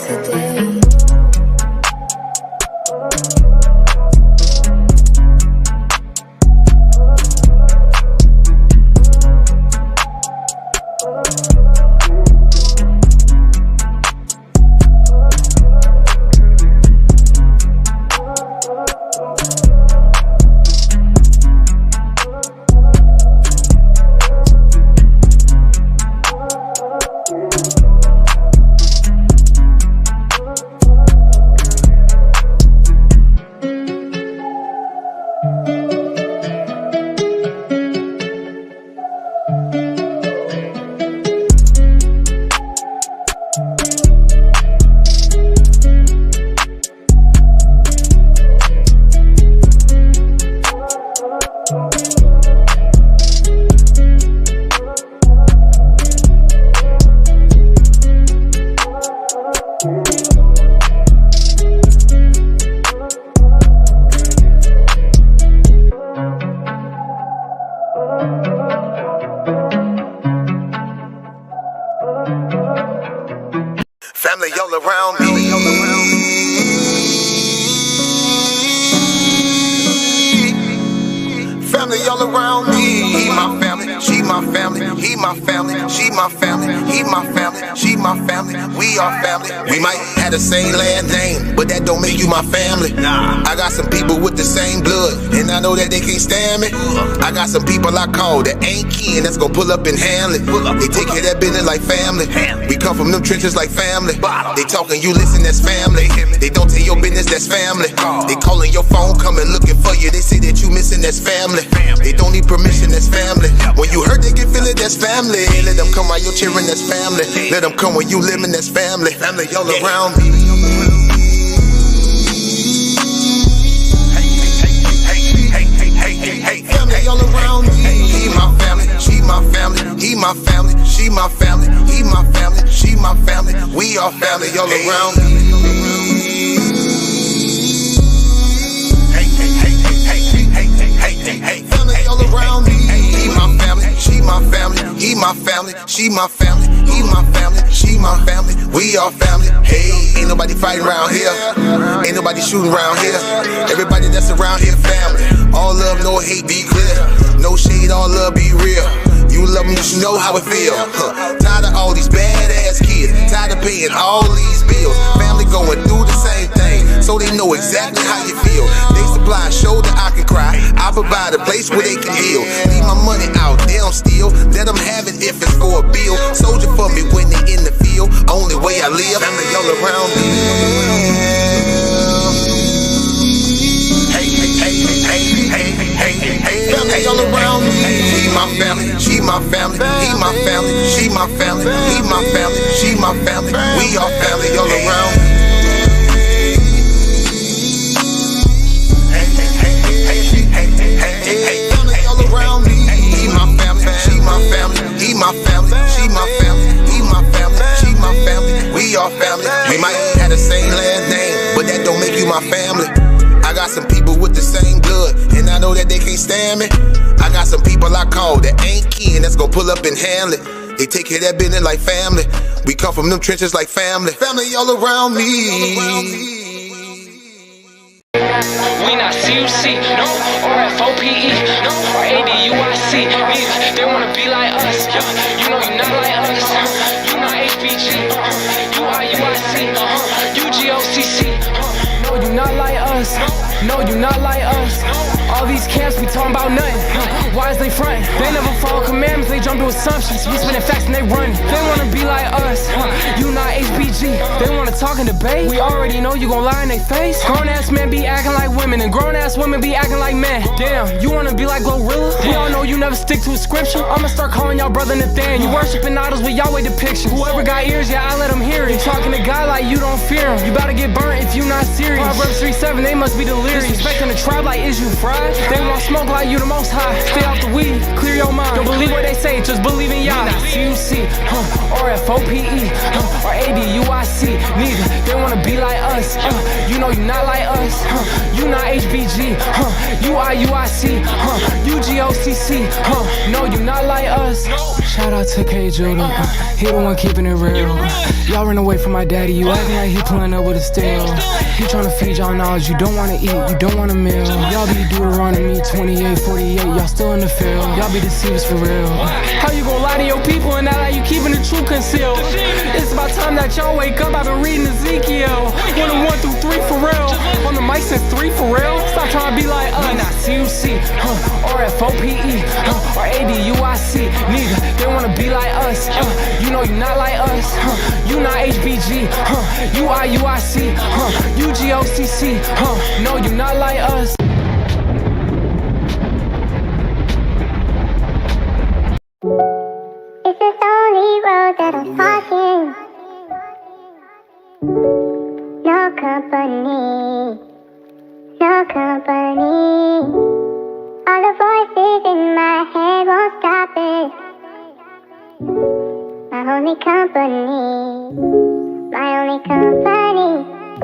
today. Family all around me. Family all around me. He my family, she my family. He my family, she my family. He my family, she my family. We are family. We might have the same last name, but that don't make you my family. I got some people with the same blood, and I know that they can't stand me. I got some people I call that ain't kin, that's gonna pull up and handle it. They take care of that business like family. We come from them trenches like family. They talking, you listen, that's family. They don't tell your business, that's family. They calling your phone, coming looking for you. They say that you missing, that's family. They don't need permission, that's family. When you hurt, they can feel it, that's family. Let them come while you're cheering, that's family. Let them come when you living, that's family. Family all around me. Family all around me. He my family, she my family. He my family, she my family. He my family, she my family. We are family all around me. Family all around me. He my family, she my family. He my family, she my family. He my family, she my family. We are family. Hey, ain't nobody fighting around here. Ain't nobody shooting around here. Everybody that's around here, family. All love, no hate, be clear. No shade, all love, be real. You love me, you should know how it feel. Tired of all these badass kids. Tired of paying all these bills. Family going through the same thing, so they know exactly how you feel. They supply a shoulder I can cry. I provide a place where they can heal. Leave my money out, they don't steal. Let them have it if it's for a bill. Soldier for me when they in the field. Only way I live, family all around me. Family all around me. He my family, she my family. He my family, she my family. He my family, she my family. We are family all around me. Family all around me. He my family, she my family. He my family, she my family. He my family, she my family. We are family. We might have the same last name, but that don't make you my family. I got some people with the same blood, and I know that they can't stand me. I got some people I call that ain't kin, that's gonna pull up and handle it. They take care of that business like family. We come from them trenches like family. Family all around me. We not CUC, no, or F.O.P.E, no, or ADUIC, neither. They wanna be like us, yo. You know you not like us. You not HBG, you IUIC, UGOCC. No, you not like us. No, you not like us. All these camps, we talking about nothing. Why is they frontin'? They never follow commandments, they jump to assumptions. We spinning facts and they running. They wanna be like us. You not HBG. They wanna talk and debate. We already know you gon' lie in their face. Grown ass men be acting like women, and grown ass women be acting like men. Damn, you wanna be like Glorilla? We all know you never stick to a scripture. I'ma start calling y'all brother Nathan. You worshiping idols with Yahweh depictions. Whoever got ears, yeah, I let them hear it. You talking to God like you don't fear him. You better get burnt if you not serious. Proverbs 3:7, they must be delirious. Disrespecting the tribe like is you fried? They want smoke like you the most high. Stay off the weed, clear your mind. Don't believe what they say, just believe in Yah. Not CUC, or F.O.P.E, or ADUIC. Neither, they wanna be like us. You know you not like us. You not HBG, you IUIC, UGOCC. No, you not like us. Shout out to K. Judah, he the one keeping it real. Y'all run away from my daddy, you acting like he pulling up with a steel. He tryna feed y'all knowledge, you don't wanna eat, you don't want a meal. Y'all be Deuteronomy 28, 48, y'all still in the field. Y'all be deceivers for real. How you gon' lie to your people and act like you keeping the truth concealed? It's about time that y'all wake up, I've been reading Ezekiel. 1 through 3 for real. On the mic since 3 for real. Stop trying to be like us. Not CUC, or F.O.P.E, or ADUIC. Neither, they wanna be like us. You know you not like us. You not HBG, you IUIC, UGOCC. No, you not like us. It's this only road that I'm walking. No company, no company. All the voices in my head won't stop it. My only company.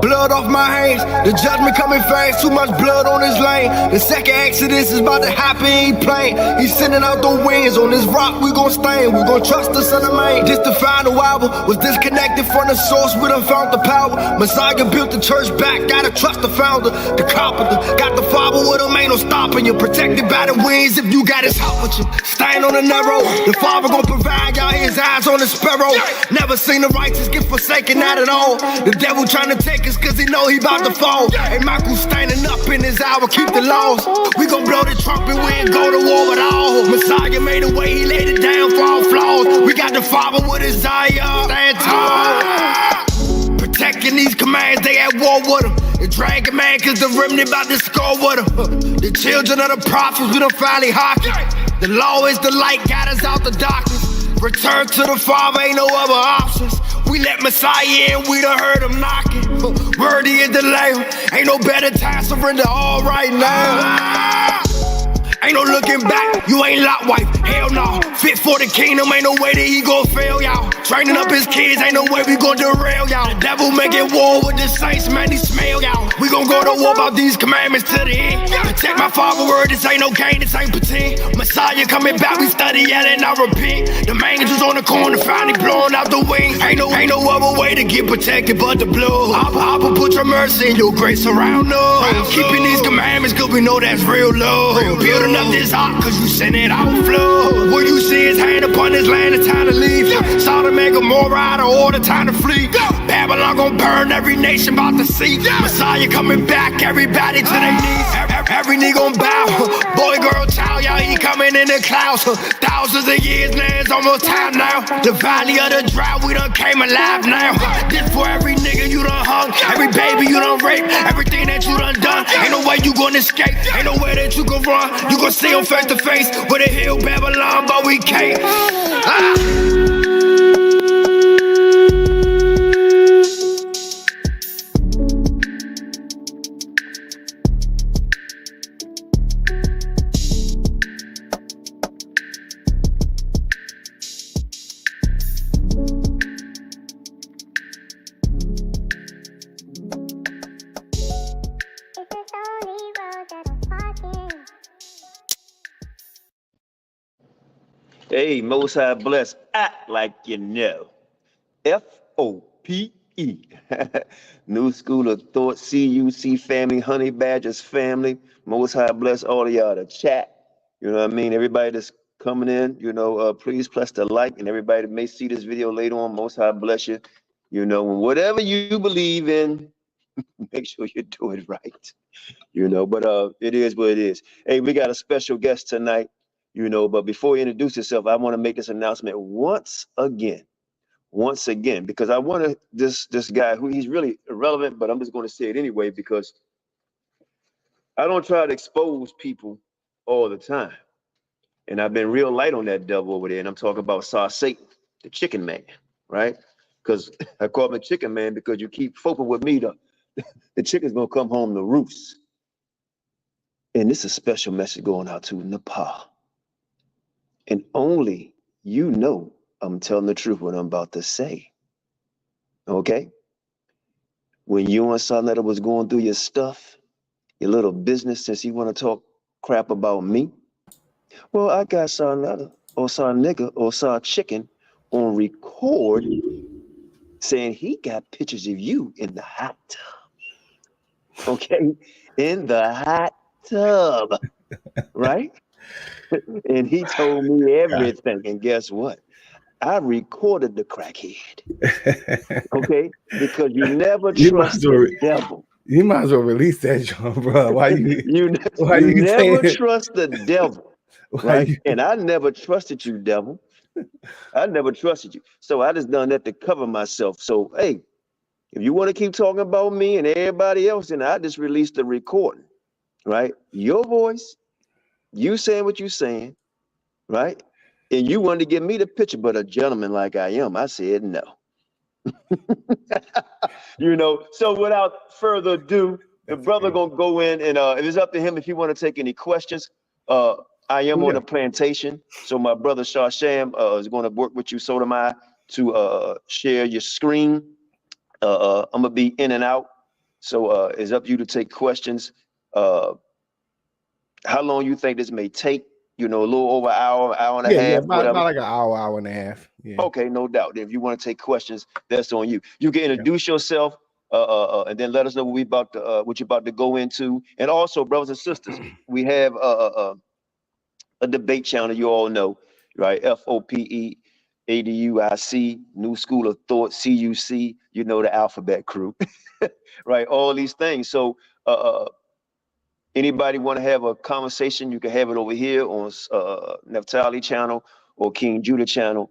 Blood off my hands, the judgment coming fast, too much blood on his lane. The second Exodus is about to happen, he ain't playing. He's sending out the winds, on this rock we gon' stand. We gon' trust the Solarmind. This the final album, was disconnected from the source, we done found the power. Messiah built the church back, gotta trust the founder. The carpenter, got the father with him, ain't no stopping you. Protected by the winds if you got his heart with you. Stand on the narrow, the father gon' provide, y'all his eyes on the sparrow. Never seen the righteous get forsaken, not at all. The devil trying to take us cause he know he about to fall. Hey, Michael standing up in his hour, keep the laws. We gon' blow the trumpet, we ain't go to war with all. Messiah made a way, he laid it down for all flaws. We got the father with his eye, stand tall. Protecting these commands, they at war with him. The dragon man, cause the remnant about to score with him. The children of the prophets, we done finally hockey. The law is the light, got us out the darkness. Return to the Father, ain't no other options. We let Messiah in, we done heard him knocking. Worthy is the Lamb, ain't no better time, surrender all right now. Ain't no looking back, you ain't lot wife, hell no. Fit for the kingdom, ain't no way that he gon' fail y'all. Training up his kids, ain't no way we gon' derail y'all. The devil making war with the saints, man, he smell y'all. We gon' go to war about these commandments to the end. Protect my father word, this ain't no game, this ain't pretend. Messiah coming back, we study yelling, I repent. The angels on the corner, finally blowing out the wings. Ain't no other way to get protected but the blood. I'll put your mercy and your grace around us. Keeping these commandments, cause we know that's real love. Building up this ark, cause you send it out flood. What you see is hand upon this land, it's time to leave. Sodom and Gomorrah out of order, time to flee. Babylon gon' burn, every nation about to see. Messiah coming back, everybody to their knees. Every knee gon' bow. Boy, girl, child, y'all, he coming in the clouds. Thousands of years, man, it's almost time now. The valley of the drought, we done came alive now. This for every nigga you done hung, every baby you done raped, everything that you done done. Ain't no way you gonna escape, ain't no way that you gon' run. You gon' see him face to face with a hill Babylon, but we can't. Hey, Most High bless, act like you know. F.O.P.E. New School of Thought, CUC family, Honey Badgers family. Most High bless all of y'all to chat. You know what I mean? Everybody that's coming in, please press the like, and everybody that may see this video later on, Most High bless you. You know, whatever you believe in, make sure you do it right. But it is what it is. Hey, we got a special guest tonight. But before you introduce yourself, I want to make this announcement once again, because I want this guy who he's really irrelevant, but I'm just going to say it anyway, because I don't try to expose people all the time. And I've been real light on that devil over there. And I'm talking about Satan, the chicken man, right? Because I call him a chicken man because you keep focusing with me, the chicken's going to come home to roost. And this is a special message going out to Nepal. And only you know I'm telling the truth what I'm about to say. Okay? When you and Sarnetta was going through your stuff, your little business, since you want to talk crap about me, well, I got Sarnetta or Sar nigga or Sar chicken on record saying he got pictures of you in the hot tub. Okay? In the hot tub. Right? And he told me everything. And guess what? I recorded the crackhead. Okay? Because you never trust the devil. You might as well release that, John, bro. Why you You saying never it? trust the devil. Right? And I never trusted you, devil. I never trusted you. So I just done that to cover myself. So, hey, if you want to keep talking about me and everybody else, then I just released the recording. Right? Your voice, you saying what you saying, right? And you wanted to give me the picture, but a gentleman like I am, I said no. You know, so without further ado, the brother gonna go in and it is up to him if he want to take any questions. I am on the plantation, so my brother Shasham is going to work with you, Solarmind, to share your screen. I'm gonna be in and out, so it's up to you to take questions. How long you think this may take? You know, a little over an hour, hour and a half, about like an hour and a half. Yeah. Okay, no doubt. If you want to take questions, that's on you. You can introduce yourself, and then let us know what what you're about to go into. And also, brothers and sisters, we have a debate channel. You all know, right? F.O.P.E. ADUIC, New School of Thought, CUC. You know the alphabet crew, right? All these things. So, anybody want to have a conversation, you can have it over here on Naphtali channel or King Judah channel.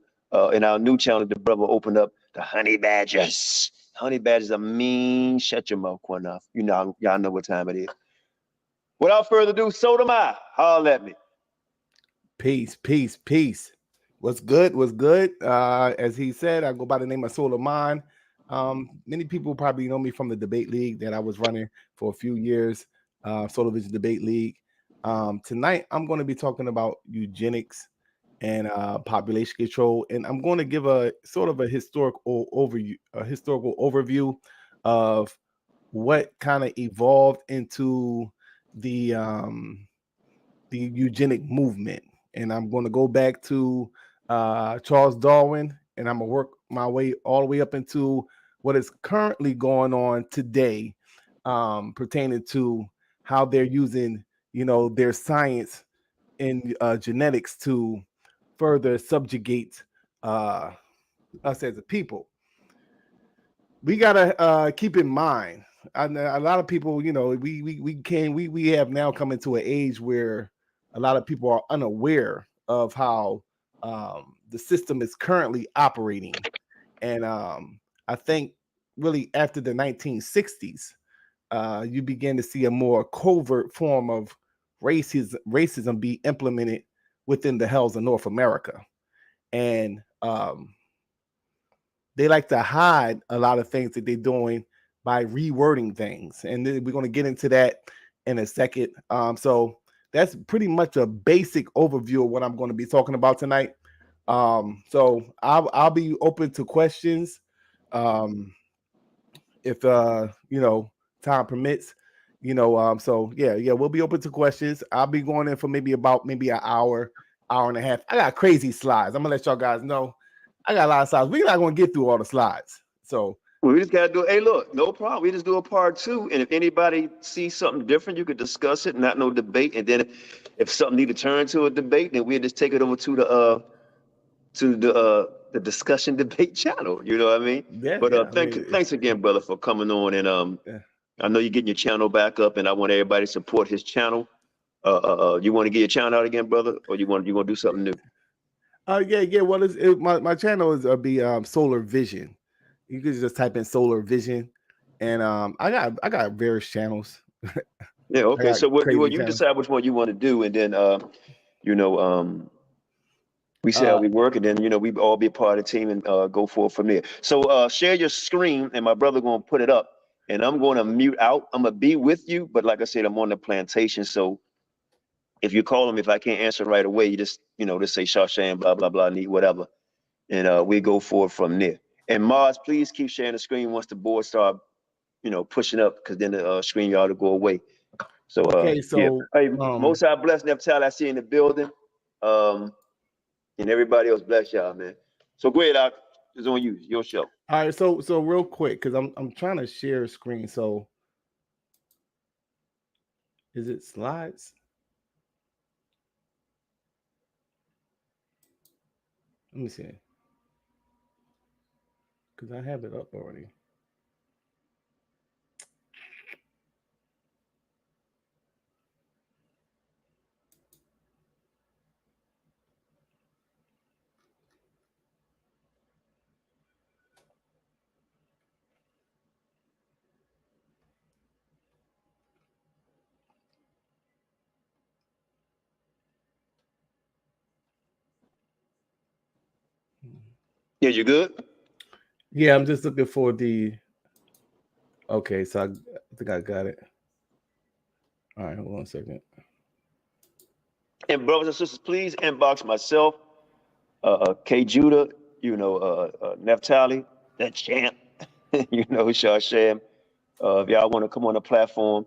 In our new channel, the brother opened up the honey badgers. Honey badgers are mean. Shut your mouth, QANATH. You know, y'all know what time it is. Without further ado, so am I. Holler at me. Peace. What's good? As he said, I go by the name of Solarmind. Many people probably know me from the debate league that I was running for a few years. Solar Vision Debate League. Tonight, I'm going to be talking about eugenics and population control, and I'm going to give a sort of a historical overview of what kind of evolved into the eugenic movement. And I'm going to go back to Charles Darwin, and I'm going to work my way all the way up into what is currently going on today, pertaining to how they're using, their science in genetics to further subjugate us as a people. We gotta keep in mind, a lot of people, we have now come into an age where a lot of people are unaware of how the system is currently operating, and I think really after the 1960s. You begin to see a more covert form of racism be implemented within the hells of North America. And they like to hide a lot of things that they're doing by rewording things. And then we're going to get into that in a second. So that's pretty much a basic overview of what I'm going to be talking about tonight. So I'll be open to questions. If time permits, so we'll be open to questions. I'll be going in for maybe an hour and a half. I got crazy slides. I'm gonna let y'all guys know I got a lot of slides. We're not gonna get through all the slides, so we just gotta do. Hey, look, no problem. We just do a part 2, and if anybody sees something different, you could discuss it. Not no debate, and then if something need to turn to a debate, then we'll just take it over to the discussion debate channel. You know what I mean? Yeah. But thanks again, brother, for coming on. And I know you're getting your channel back up, and I want everybody to support his channel. You want to get your channel out again, brother, or you want to do something new? Yeah. Well, my channel is be Solar Vision. You can just type in Solar Vision, and I got various channels. Yeah. Okay. So you decide which one you want to do, and then we see how we work, and then we all be a part of the team and go forward from there. So share your screen, and my brother gonna put it up, and I'm going to mute out. I'm gonna be with you, but like I said, I'm on the plantation, so if you call them, if I can't answer right away, you just, just say Shawshan, blah, blah, blah, need whatever. And we go forward from there. And Mars, please keep sharing the screen once the board start, pushing up, because then the screen y'all to go away. So, Okay, yeah. so Hey, most high bless Neptal, I see in the building. And everybody else bless y'all, man. So go ahead, Doc. It's on you. Your show. all right, so real quick, because I'm trying to share a screen. So is it slides? Let me see. Because I have it up already. Yeah, you good? Yeah, I'm just looking for the. Okay, so I think I got it. All right, hold on a second. And brothers and sisters, please inbox myself, K Judah, Neftali, that champ, Shawshan. If y'all want to come on the platform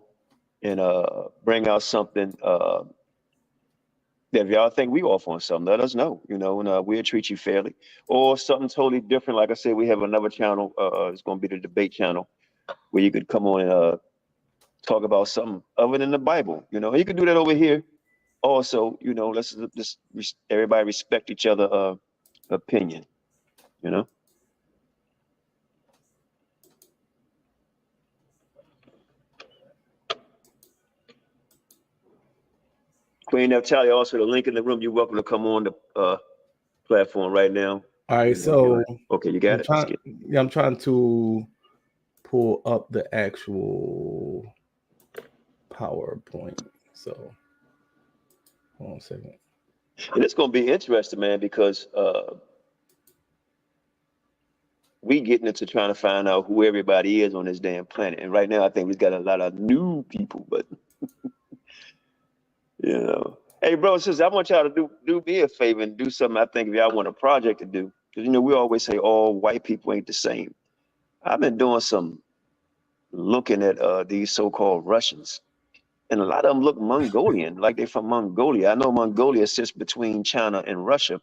and bring out something that if y'all think we off on something, let us know, and we'll treat you fairly. Or something totally different. Like I said, we have another channel. It's going to be the debate channel where you could come on and talk about something other than the Bible. You can do that over here. Also, let's just everybody respect each other opinion. Queen Natalia, also the link in the room. You're welcome to come on the platform right now. All right, so okay, you got it. I'm trying to pull up the actual PowerPoint. So hold on a second. And it's going to be interesting, man, because we getting into trying to find out who everybody is on this damn planet. And right now, I think we've got a lot of new people, but Hey, bro, I want y'all to do me a favor and do something. I think if y'all want a project to do, because we always say all white people ain't the same. I've been doing some looking at these so-called Russians, and a lot of them look Mongolian, like they're from Mongolia. I know Mongolia sits between China and Russia,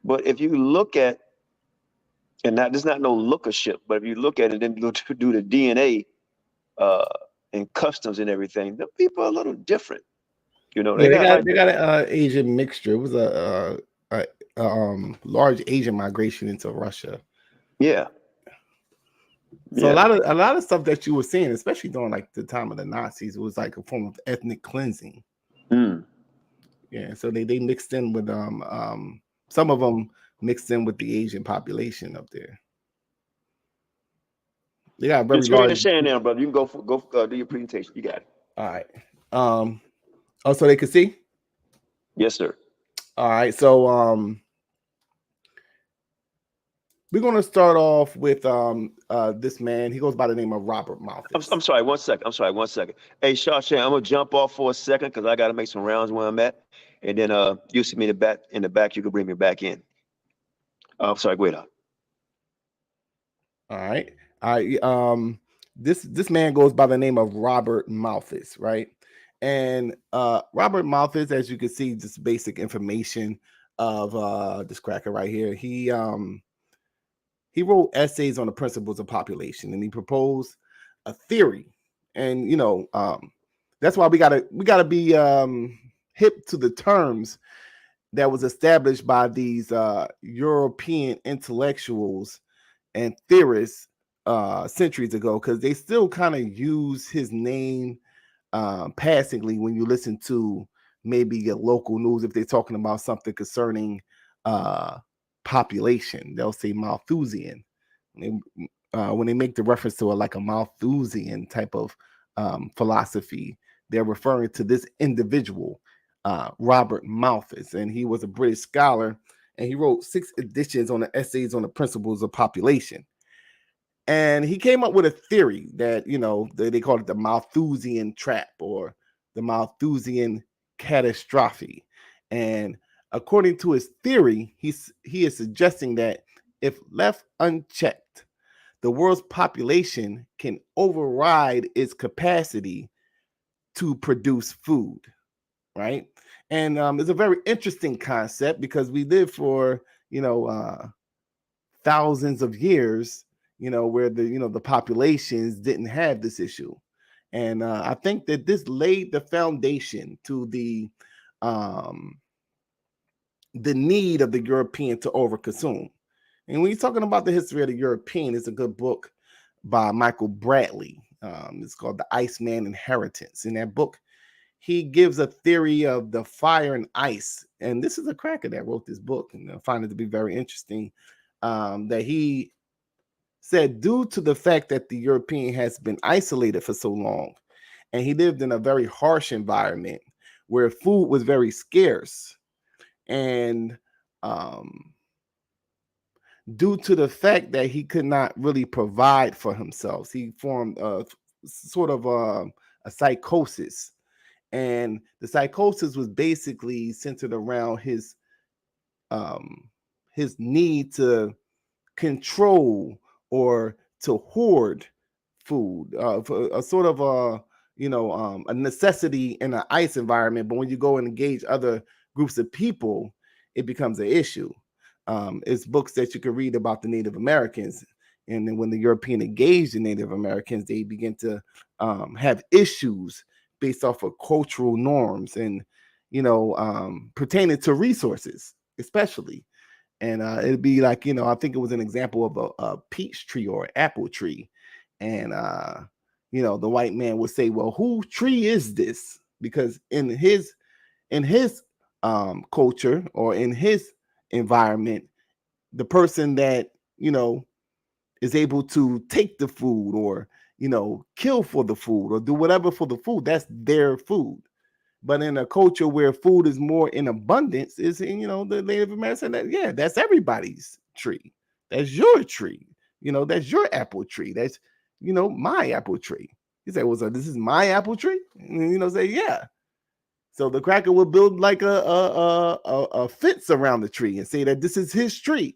but if you look at, and there's not no lookership, but if you look at it and do the DNA and customs and everything, the people are a little different. They got an Asian mixture. It was a large Asian migration into Russia. Yeah. So a lot of stuff that you were seeing, especially during like the time of the Nazis, was like a form of ethnic cleansing. Yeah. So they mixed in with some of them mixed in with the Asian population up there. They got very large. Sharing now, brother. You can go do your presentation. You got it. All right. Oh, so they could see? Yes, sir. All right. So we're gonna start off with this man. He goes by the name of Robert Malthus. I'm sorry, 1 second. Hey, Shawshan, I'm gonna jump off for a second because I gotta make some rounds where I'm at. And then you see me in the back, you can bring me back in. I'm sorry, go ahead. All right. This man goes by the name of Robert Malthus, right? And Robert Malthus, as you can see, just basic information of this cracker right here. He wrote essays on the principles of population, and he proposed a theory. And that's why we gotta be hip to the terms that was established by these European intellectuals and theorists centuries ago, because they still kind of use his name passingly when you listen to maybe your local news. If they're talking about something concerning population, they'll say Malthusian. When they make the reference to a Malthusian type of philosophy, they're referring to this individual, Robert Malthus, and he was a British scholar, and he wrote 6 editions on the essays on the principles of population. And he came up with a theory that, they call it the Malthusian trap or the Malthusian catastrophe. And according to his theory, he is suggesting that if left unchecked, the world's population can override its capacity to produce food, right? And it's a very interesting concept because we live for, thousands of years, where the populations didn't have this issue. And I think that this laid the foundation to the need of the European to overconsume. And when you're talking about the history of the European, it's a good book by Michael Bradley. It's called The Iceman Inheritance. In that book, he gives a theory of the fire and ice. And this is a cracker that wrote this book, and I find it to be very interesting. That he said, due to the fact that the European has been isolated for so long, and he lived in a very harsh environment where food was very scarce, and due to the fact that he could not really provide for himself, he formed a sort of a psychosis. And the psychosis was basically centered around his need to control or to hoard food, for a sort of a necessity in an ice environment. But when you go and engage other groups of people, it becomes an issue. It's books that you can read about the Native Americans, and then when the European engaged the Native Americans, they begin to have issues based off of cultural norms and pertaining to resources, especially. And it'd be like, I think it was an example of a peach tree or an apple tree. And, the white man would say, well, whose tree is this? Because in his culture or in his environment, the person that, is able to take the food or, kill for the food or do whatever for the food, that's their food. But in a culture where food is more in abundance, is the Native American that, yeah, that's everybody's tree. That's your tree. That's your apple tree. That's my apple tree. He said, well, so this is my apple tree? And say, yeah. So the cracker would build like a fence around the tree and say that this is his tree.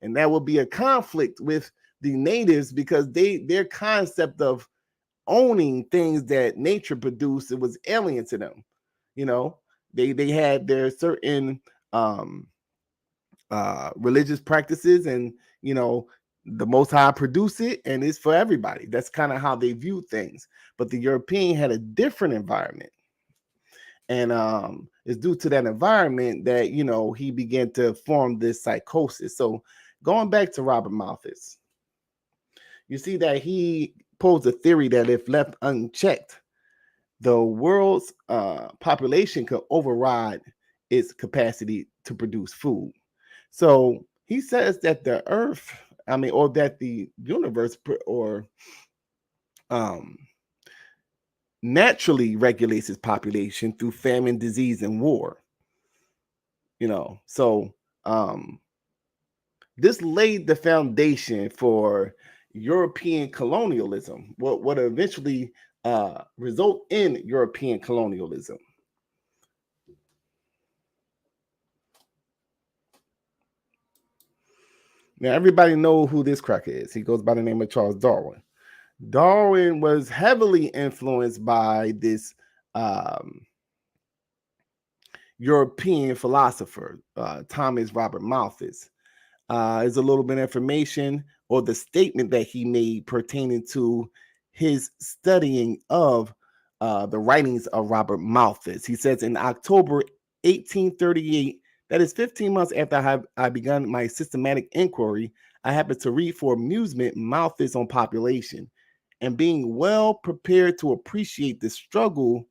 And that would be a conflict with the natives because their concept of owning things that nature produced, it was alien to them. They had their certain religious practices, and the Most High produce it, and it's for everybody. That's kind of how they view things. But the European had a different environment, and it's due to that environment that he began to form this psychosis. So going back to Robert Malthus, you see that he posed a theory that if left unchecked, the world's population could override its capacity to produce food. So he says that the earth, or that the universe, or naturally regulates its population through famine, disease, and war. So this laid the foundation for European colonialism, what eventually result in European colonialism. Now, everybody know who this cracker is. He goes by the name of Charles Darwin. Darwin was heavily influenced by this European philosopher, Thomas Robert Malthus. Is a little bit of information or the statement that he made pertaining to his studying of the writings of Robert Malthus. He says in October 1838, that is 15 months after I begun my systematic inquiry, I happened to read for amusement Malthus on population, and being well prepared to appreciate the struggle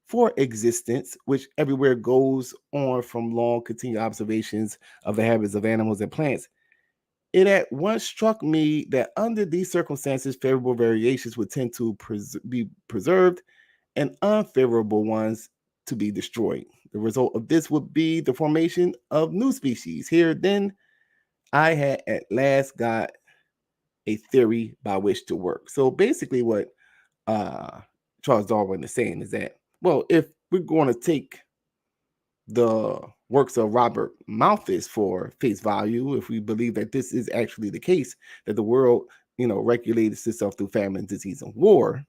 for existence, which everywhere goes on from long continued observations of the habits of animals and plants, it at once struck me that under these circumstances, favorable variations would tend to be preserved and unfavorable ones to be destroyed. The result of this would be the formation of new species. Here, then, I had at last got a theory by which to work. So basically what Charles Darwin is saying is that, well, if we're going to take the works of Robert Malthus for face value, if we believe that this is actually the case, that the world, regulates itself through famine, disease, and war,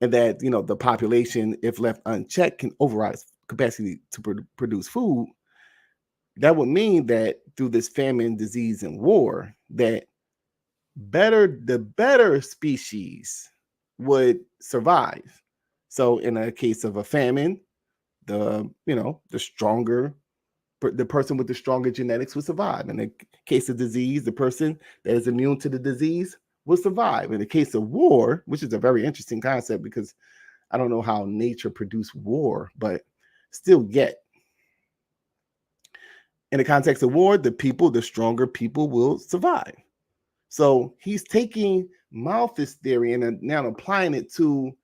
and that, the population, if left unchecked, can override capacity to produce food, that would mean that through this famine, disease, and war, that the better species would survive. So in a case of a famine, the stronger, the person with the stronger genetics will survive. In the case of disease, the person that is immune to the disease will survive. In the case of war, which is a very interesting concept, because I don't know how nature produced war, but still yet, in the context of war, the stronger people will survive. So he's taking Malthus' theory and now applying it to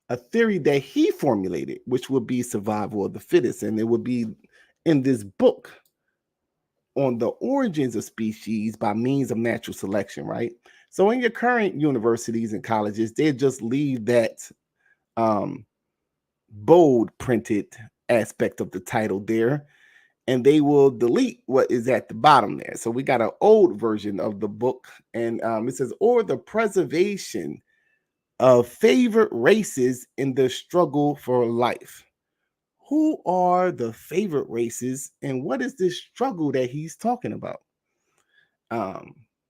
a theory that he formulated, which would be survival of the fittest. And it would be in this book on the origins of species by means of natural selection, right? So in your current universities and colleges, they just leave that bold printed aspect of the title there, and they will delete what is at the bottom there. So we got an old version of the book, and it says, or the preservation of favorite races in the struggle for life. Who are the favorite races, and what is this struggle that he's talking about?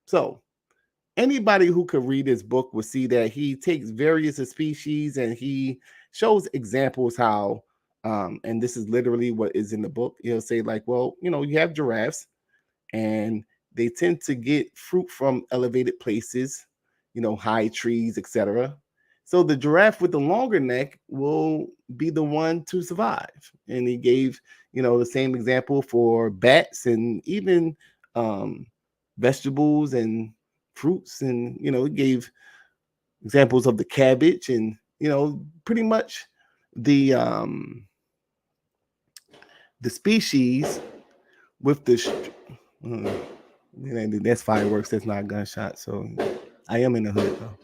So anybody who could read this book will see that he takes various species and he shows examples how, and this is literally what is in the book. He'll say like, well, you have giraffes and they tend to get fruit from elevated places, high trees, etc. So the giraffe with the longer neck will be the one to survive. And he gave, the same example for bats and even vegetables and fruits, and he gave examples of the cabbage and pretty much the species with the that's fireworks, that's not gunshots. So I am in the hood though.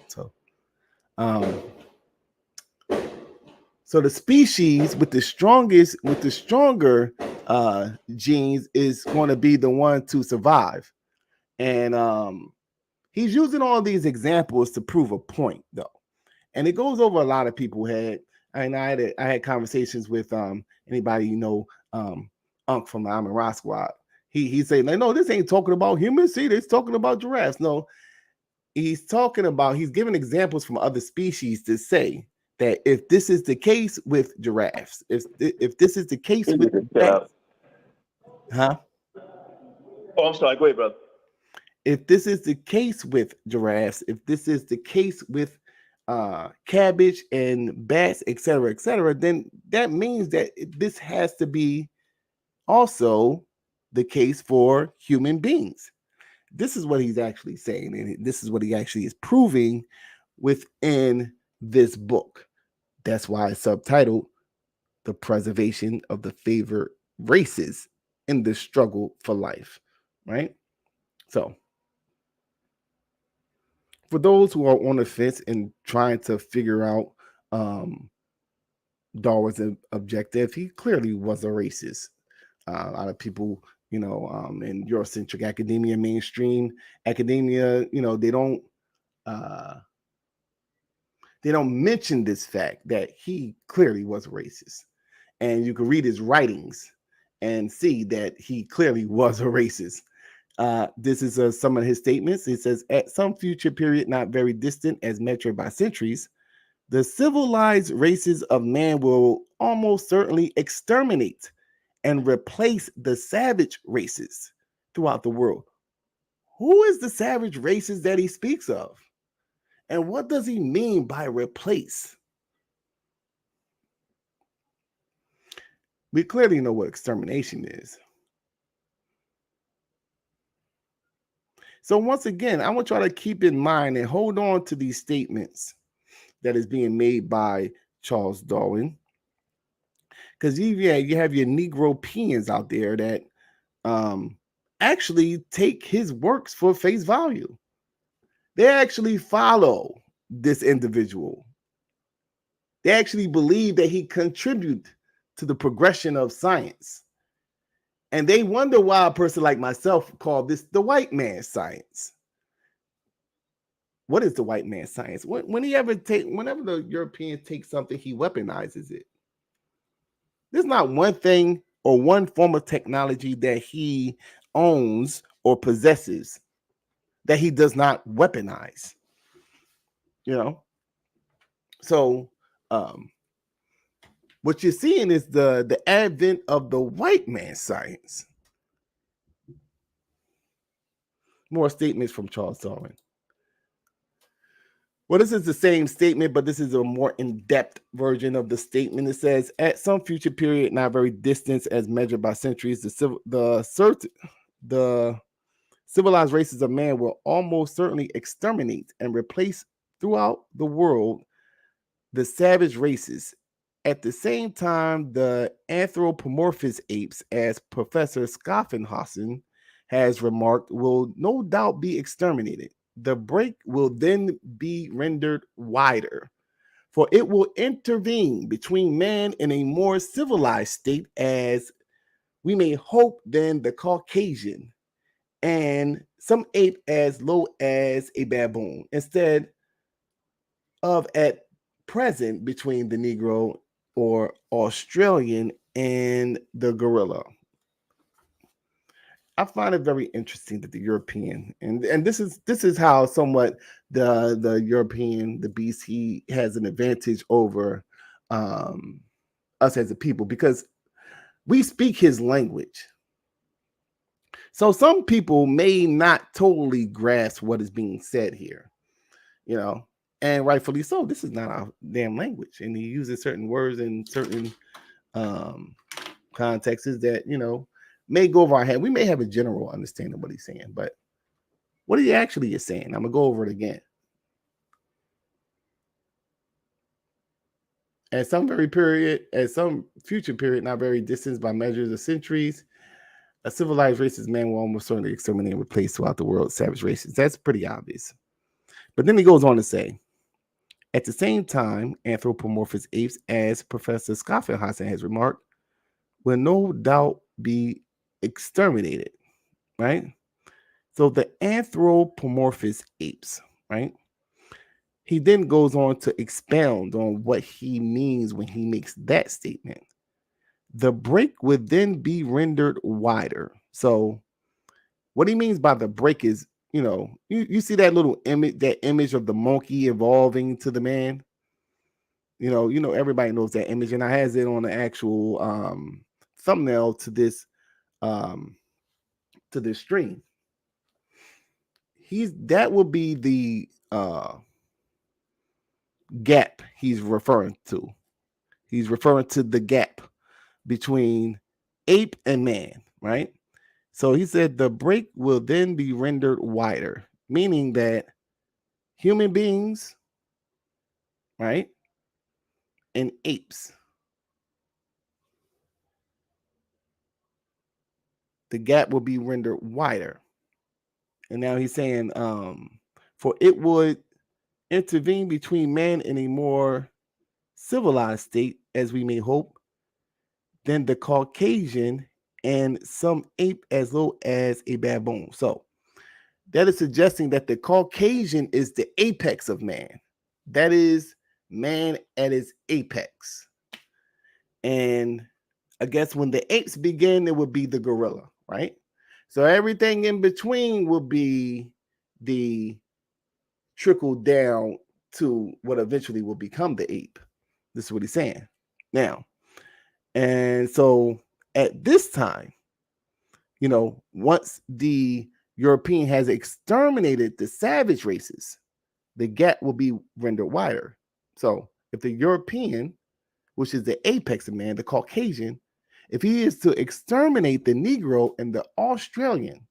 So the species with the stronger genes is going to be the one to survive. And he's using all these examples to prove a point, though, and it goes over a lot of people's head. And I had conversations with anybody Unc from the I'm and Rock Squad. He said, like, no, this ain't talking about humans. See, it's talking about giraffes. No, he's giving examples from other species to say that if this is the case with giraffes, if this is the case with huh? Oh, I'm sorry. Go ahead, brother. If this is the case with giraffes, if this is the case with cabbage and bats, etc., then that means that this has to be also the case for human beings. This is what he's actually saying, and this is what he actually is proving within this book. That's why it's subtitled The Preservation of the Favored Races in the Struggle for Life, right? So for those who are on the fence and trying to figure out Darwin's objective, he clearly was a racist. A lot of people, in Eurocentric academia, mainstream academia, they don't mention this fact that he clearly was a racist. And you can read his writings and see that he clearly was a racist. This is some of his statements. It says, at some future period not very distant as measured by centuries, the civilized races of man will almost certainly exterminate and replace the savage races throughout the world. Who is the savage races that he speaks of? And what does he mean by replace? We clearly know what extermination is. So once again, I want y'all to keep in mind and hold on to these statements that is being made by Charles Darwin. Because you have your Negropeans out there that actually take his works for face value. They actually follow this individual. They actually believe that he contributed to the progression of science. And they wonder why a person like myself called this the white man's science. What is the white man's science? Whenever the European takes something, he weaponizes it. There's not one thing or one form of technology that he owns or possesses that he does not weaponize. So what you're seeing is the advent of the white man's science. More statements from Charles Darwin. Well, this is the same statement, but this is a more in-depth version of the statement. It says, at some future period, not very distant as measured by centuries, the civilized races of man will almost certainly exterminate and replace throughout the world the savage races. At the same time, the anthropomorphous apes, as Professor Schaffenhausen has remarked, will no doubt be exterminated. The break will then be rendered wider, for it will intervene between man and a more civilized state, as we may hope, than the Caucasian, and some ape as low as a baboon, instead of at present between the Negro or Australian and the gorilla. I find it very interesting that the European, and this is how somewhat the European, the beast, he has an advantage over us as a people, because we speak his language. So some people may not totally grasp what is being said here, and rightfully so. This is not our damn language, and he uses certain words in certain contexts that may go over our head. We may have a general understanding of what he's saying, but what he actually is saying, I'm gonna go over it again. At some future period, not very distant by measures of centuries, a civilized races man will almost certainly exterminate and replace throughout the world savage races. That's pretty obvious. But then he goes on to say, at the same time, anthropomorphous apes, as Professor Schaffenhausen has remarked, will no doubt be exterminated, right? So the anthropomorphous apes, right? He then goes on to expound on what he means when he makes that statement. The break would then be rendered wider. So what he means by the break is, you see that little image of the monkey evolving to the man. Everybody knows that image, and I has it on the actual thumbnail to this stream. That will be the gap he's referring to. He's referring to the gap between ape and man, right? So he said the break will then be rendered wider, meaning that human beings, right, and apes, the gap will be rendered wider. And now he's saying, for it would intervene between man and a more civilized state, as we may hope, than the Caucasian and some ape as low as a baboon. So that is suggesting that the Caucasian is the apex of man. That is man at its apex. And I guess when the apes begin, it would be the gorilla, right? So everything in between will be the trickle down to what eventually will become the ape. This is what he's saying. Now, and so at this time, once the European has exterminated the savage races, the gap will be rendered wider. So if the European, which is the apex of man, the Caucasian, if he is to exterminate the Negro and the Australian,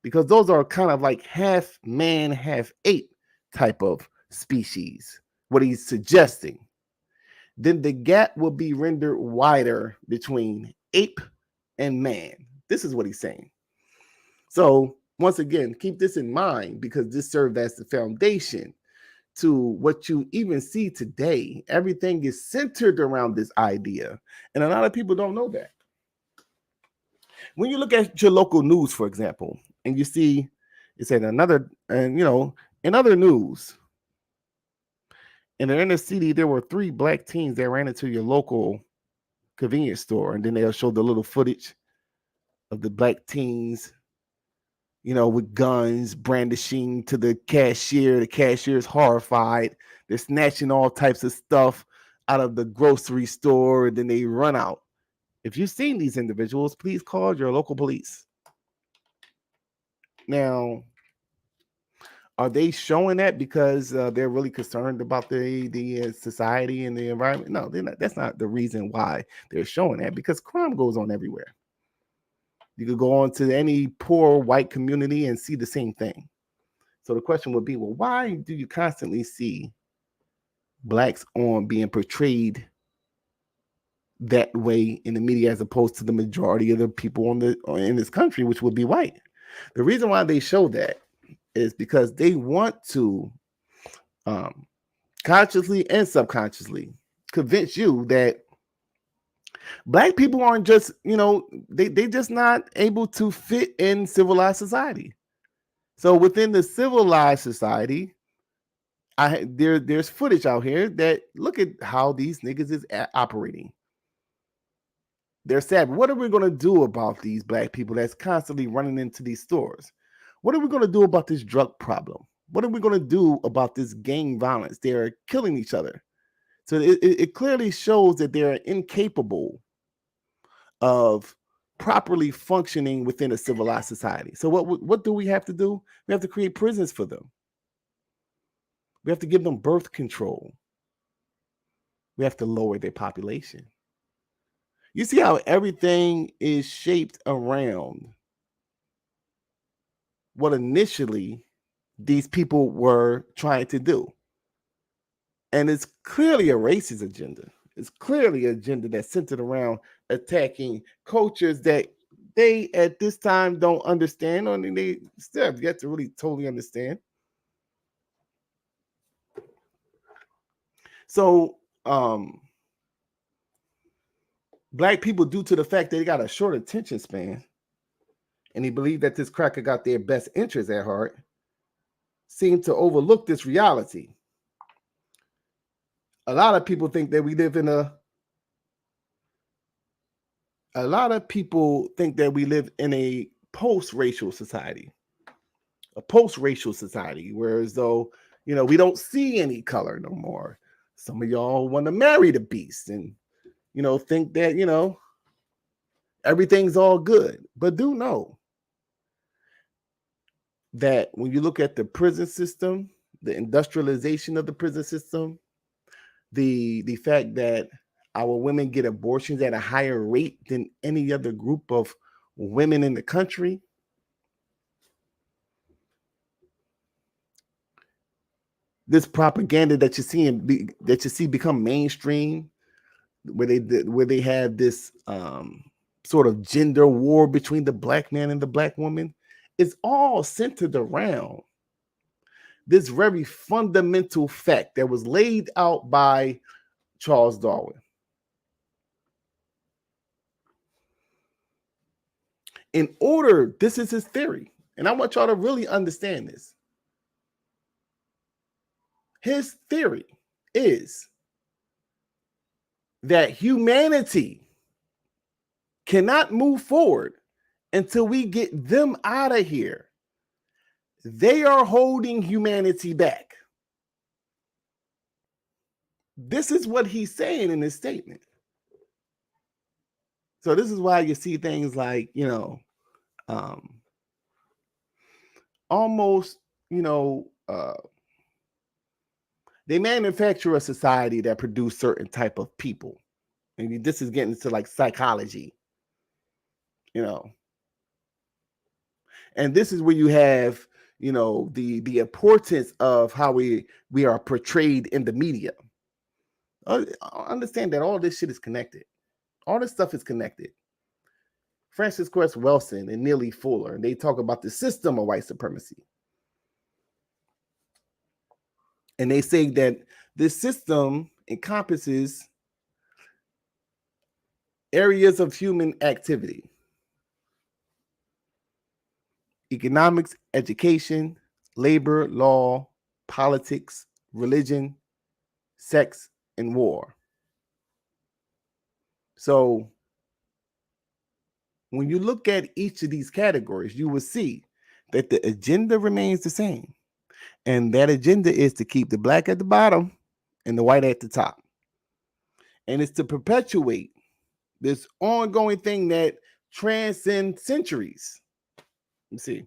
because those are kind of like half man, half ape type of species, what he's suggesting, then the gap will be rendered wider between ape and man. This is what he's saying. So once again, keep this in mind, because this served as the foundation to what you even see today, everything is centered around this idea. And a lot of people don't know that. When you look at your local news, for example, and you see it said in other news, in the inner city, there were 3 black teens that ran into your local convenience store, and then they'll show the little footage of the black teens, with guns brandishing to the cashier. The cashier is horrified. They're snatching all types of stuff out of the grocery store, and then they run out. If you've seen these individuals, please call your local police. Now, are they showing that because they're really concerned about the society and the environment? No, they're not. That's not the reason why they're showing that, because crime goes on everywhere. You could go on to any poor white community and see the same thing. So the question would be, well, why do you constantly see blacks being portrayed that way in the media as opposed to the majority of the people in this country, which would be white? The reason why they show that is because they want to consciously and subconsciously convince you that black people aren't just, they just not able to fit in civilized society. So within the civilized society, there's footage out here that look at how these niggas is operating. They're sad. What are we going to do about these black people that's constantly running into these stores? What are we going to do about this drug problem? What are we going to do about this gang violence? They're killing each other. So it clearly shows that they're incapable of properly functioning within a civilized society. So what do we have to do? We have to create prisons for them. We have to give them birth control. We have to lower their population. You see how everything is shaped around what initially these people were trying to do. And it's clearly a racist agenda. It's clearly an agenda that's centered around attacking cultures that they at this time don't understand, or they still have yet to really totally understand. So black people, due to the fact that they got a short attention span, and they believe that this cracker got their best interests at heart, seem to overlook this reality. A lot of people think that we live in a post-racial society. A post-racial society, whereas though, we don't see any color no more. Some of y'all want to marry the beast and, think that, everything's all good. But do know that when you look at the prison system, the industrialization of the prison system, the fact that our women get abortions at a higher rate than any other group of women in the country, this propaganda that you see become mainstream, where they have this sort of gender war between the black man and the black woman, is all centered around this very fundamental fact that was laid out by Charles Darwin. This is his theory, and I want y'all to really understand this. His theory is that humanity cannot move forward until we get them out of here. They are holding humanity back. This is what he's saying in his statement. So this is why you see things like, almost, they manufacture a society that produce certain type of people. Maybe this is getting into like psychology, and this is where you have, the importance of how we are portrayed in the media. Understand that all this shit is connected. All this stuff is connected. Francis Cress Welsing and Neely Fuller, and they talk about the system of white supremacy. And they say that this system encompasses areas of human activity: economics, education, labor, law, politics, religion, sex, and war. So when you look at each of these categories, you will see that the agenda remains the same. And that agenda is to keep the black at the bottom and the white at the top. And it's to perpetuate this ongoing thing that transcends centuries. You see.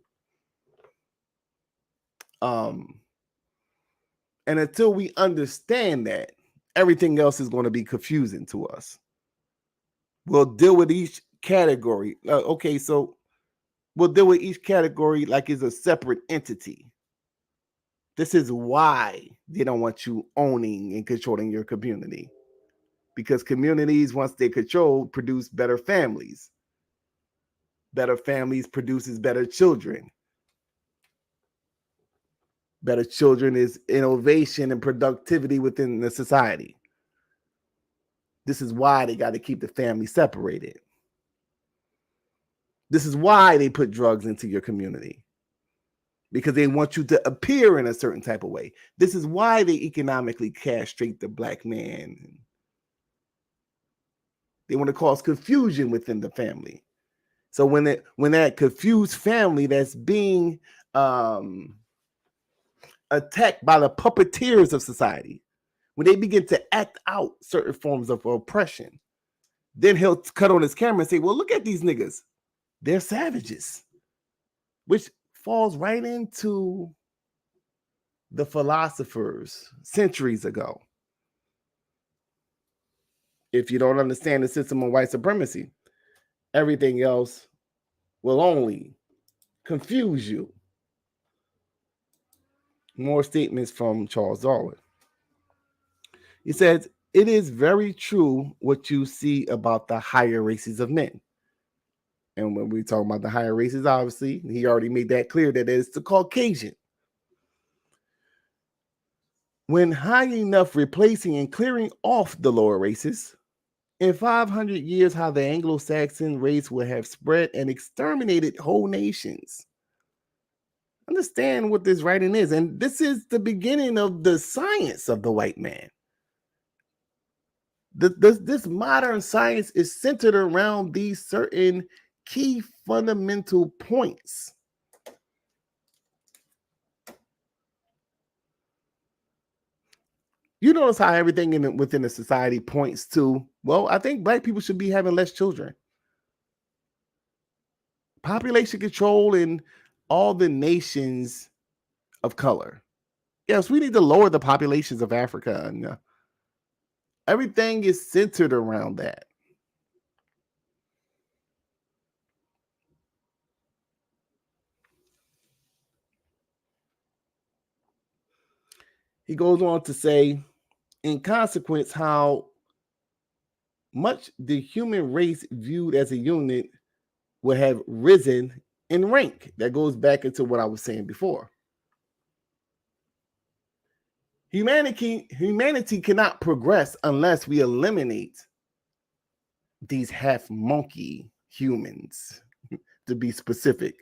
And until we understand that, everything else is going to be confusing to us. We'll deal with each category. Okay, so we'll deal with each category like it's a separate entity. This is why they don't want you owning and controlling your community. Because communities, once they control, produce better families. Better families produces better children. Better children is innovation and productivity within the society. This is why they got to keep the family separated. This is why they put drugs into your community, because they want you to appear in a certain type of way. This is why they economically castrate the black man. They want to cause confusion within the family. So when that confused family that's being attacked by the puppeteers of society, when they begin to act out certain forms of oppression, then he'll cut on his camera and say, well, look at these niggas. They're savages, which falls right into the philosophers centuries ago. If you don't understand the system of white supremacy, everything else will only confuse you. More statements from Charles Darwin. He says, it is very true what you see about the higher races of men. And when we talk about the higher races, obviously, he already made that clear that it's the Caucasian. When high enough replacing and clearing off the lower races, in 500 years, how the Anglo-Saxon race will have spread and exterminated whole nations. Understand what this writing is. And this is the beginning of the science of the white man. This modern science is centered around these certain key fundamental points. You notice how everything within the society points to, well, I think black people should be having less children. Population control in all the nations of color. Yes, we need to lower the populations of Africa. And everything is centered around that. He goes on to say, in consequence, how much the human race viewed as a unit will have risen in rank. That goes back into what I was saying before. Humanity cannot progress unless we eliminate these half monkey humans, to be specific.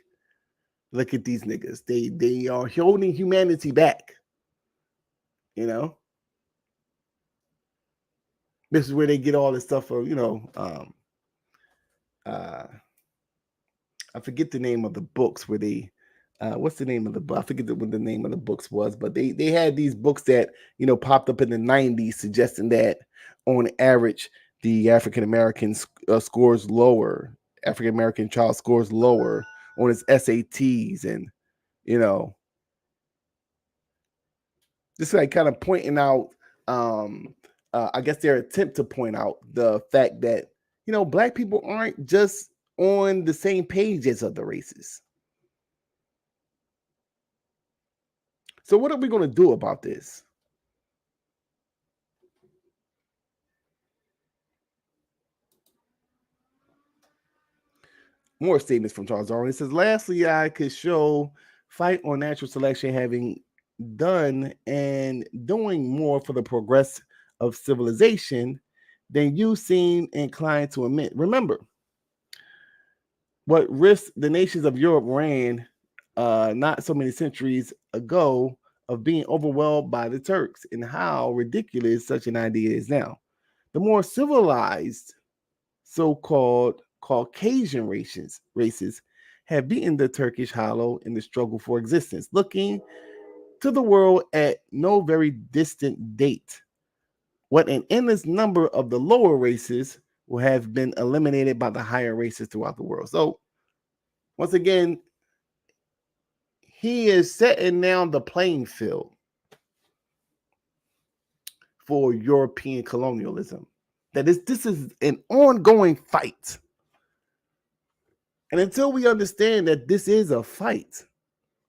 Look at these niggas. They are holding humanity back. You know? This is where they get all this stuff for, I forget the name of the books where they what's the name of the book? I forget what the name of the books was, but they had these books that popped up in the 90s suggesting that on average the African American scores lower, African American child scores lower on his SATs, and this like kind of pointing out I guess their attempt to point out the fact that black people aren't just on the same page as other races. So what are we going to do about this? More statements from Charles Darwin. It says, lastly, I could show fight on natural selection having done and doing more for the progress of civilization than you seem inclined to admit. Remember, what risk the nations of Europe ran not so many centuries ago of being overwhelmed by the Turks, and how ridiculous such an idea is now. The more civilized so-called Caucasian races have beaten the Turkish hollow in the struggle for existence, looking to the world at no very distant date. What an endless number of the lower races will have been eliminated by the higher races throughout the world. So, once again, he is setting down the playing field for European colonialism. That this is an ongoing fight. And until we understand that this is a fight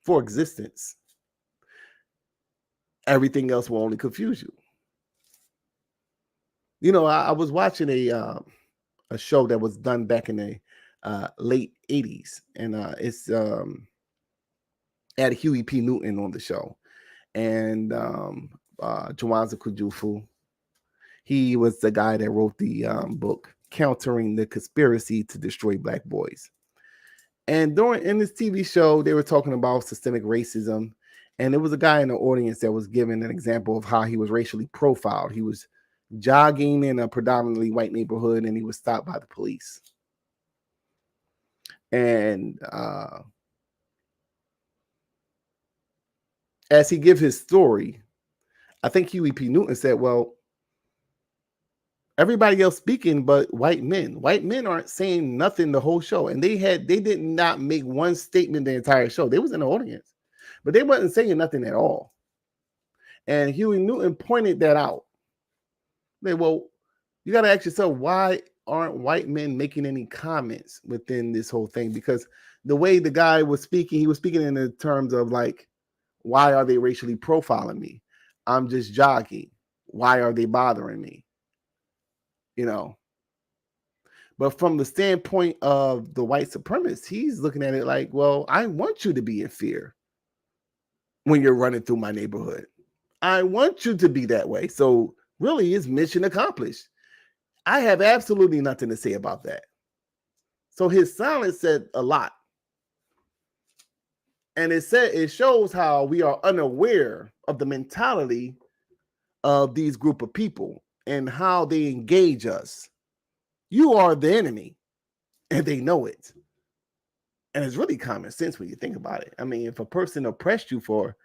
for existence, everything else will only confuse you. You know, I was watching a show that was done back in the late 80s, and it's had Huey P. Newton on the show, and Jawanza Kujufu. He was the guy that wrote the book Countering the Conspiracy to Destroy Black Boys. And in this TV show, they were talking about systemic racism, and there was a guy in the audience that was given an example of how he was racially profiled. He was jogging in a predominantly white neighborhood, and he was stopped by the police. And as he gives his story, I think Huey P. Newton said, well, everybody else speaking but white men. White men aren't saying nothing the whole show. And they did not make one statement the entire show. They was in the audience, but they wasn't saying nothing at all. And Huey Newton pointed that out. Well, you got to ask yourself, why aren't white men making any comments within this whole thing? Because the way the guy was speaking, he was speaking in the terms of like, why are they racially profiling me? I'm just jogging. Why are they bothering me? You know, but from the standpoint of the white supremacist, he's looking at it like, well, I want you to be in fear when you're running through my neighborhood. I want you to be that way. So really, it's mission accomplished. I have absolutely nothing to say about that. So his silence said a lot. And it shows how we are unaware of the mentality of these group of people and how they engage us. You are the enemy, and they know it. And it's really common sense when you think about it. I mean, if a person oppressed you for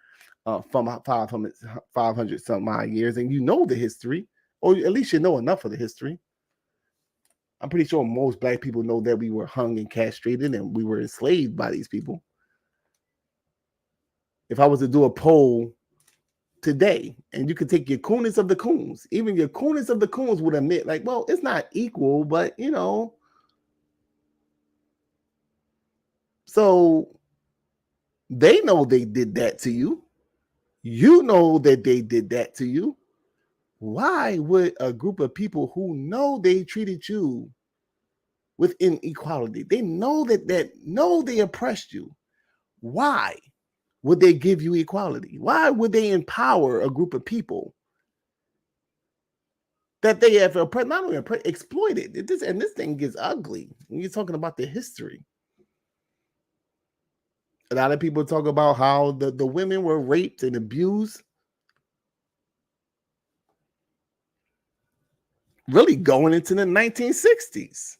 from 500 some odd years, and you know the history, or at least you know enough of the history. I'm pretty sure most black people know that we were hung and castrated and we were enslaved by these people. If I was to do a poll today, and you could take your coolness of the coons, even your coolness of the coons would admit, like, well, it's not equal, but you know. So they know they did that to you. You know that they did that to you. Why would a group of people who know they treated you with inequality, they know know they oppressed you, why would they give you equality? Why would they empower a group of people that they have not only exploited? And this thing gets ugly when you're talking about the history. A lot of people talk about how the women were raped and abused. Really going into the 1960s.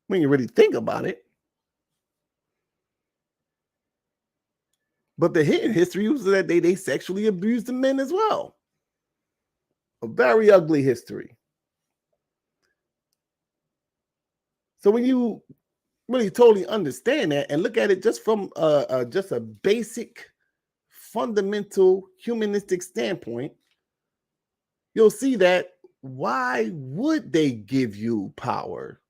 When you really think about it. But the hidden history was that they sexually abused the men as well. A very ugly history. So when you really totally understand that and look at it just from just a basic, fundamental humanistic standpoint, you'll see that why would they give you power?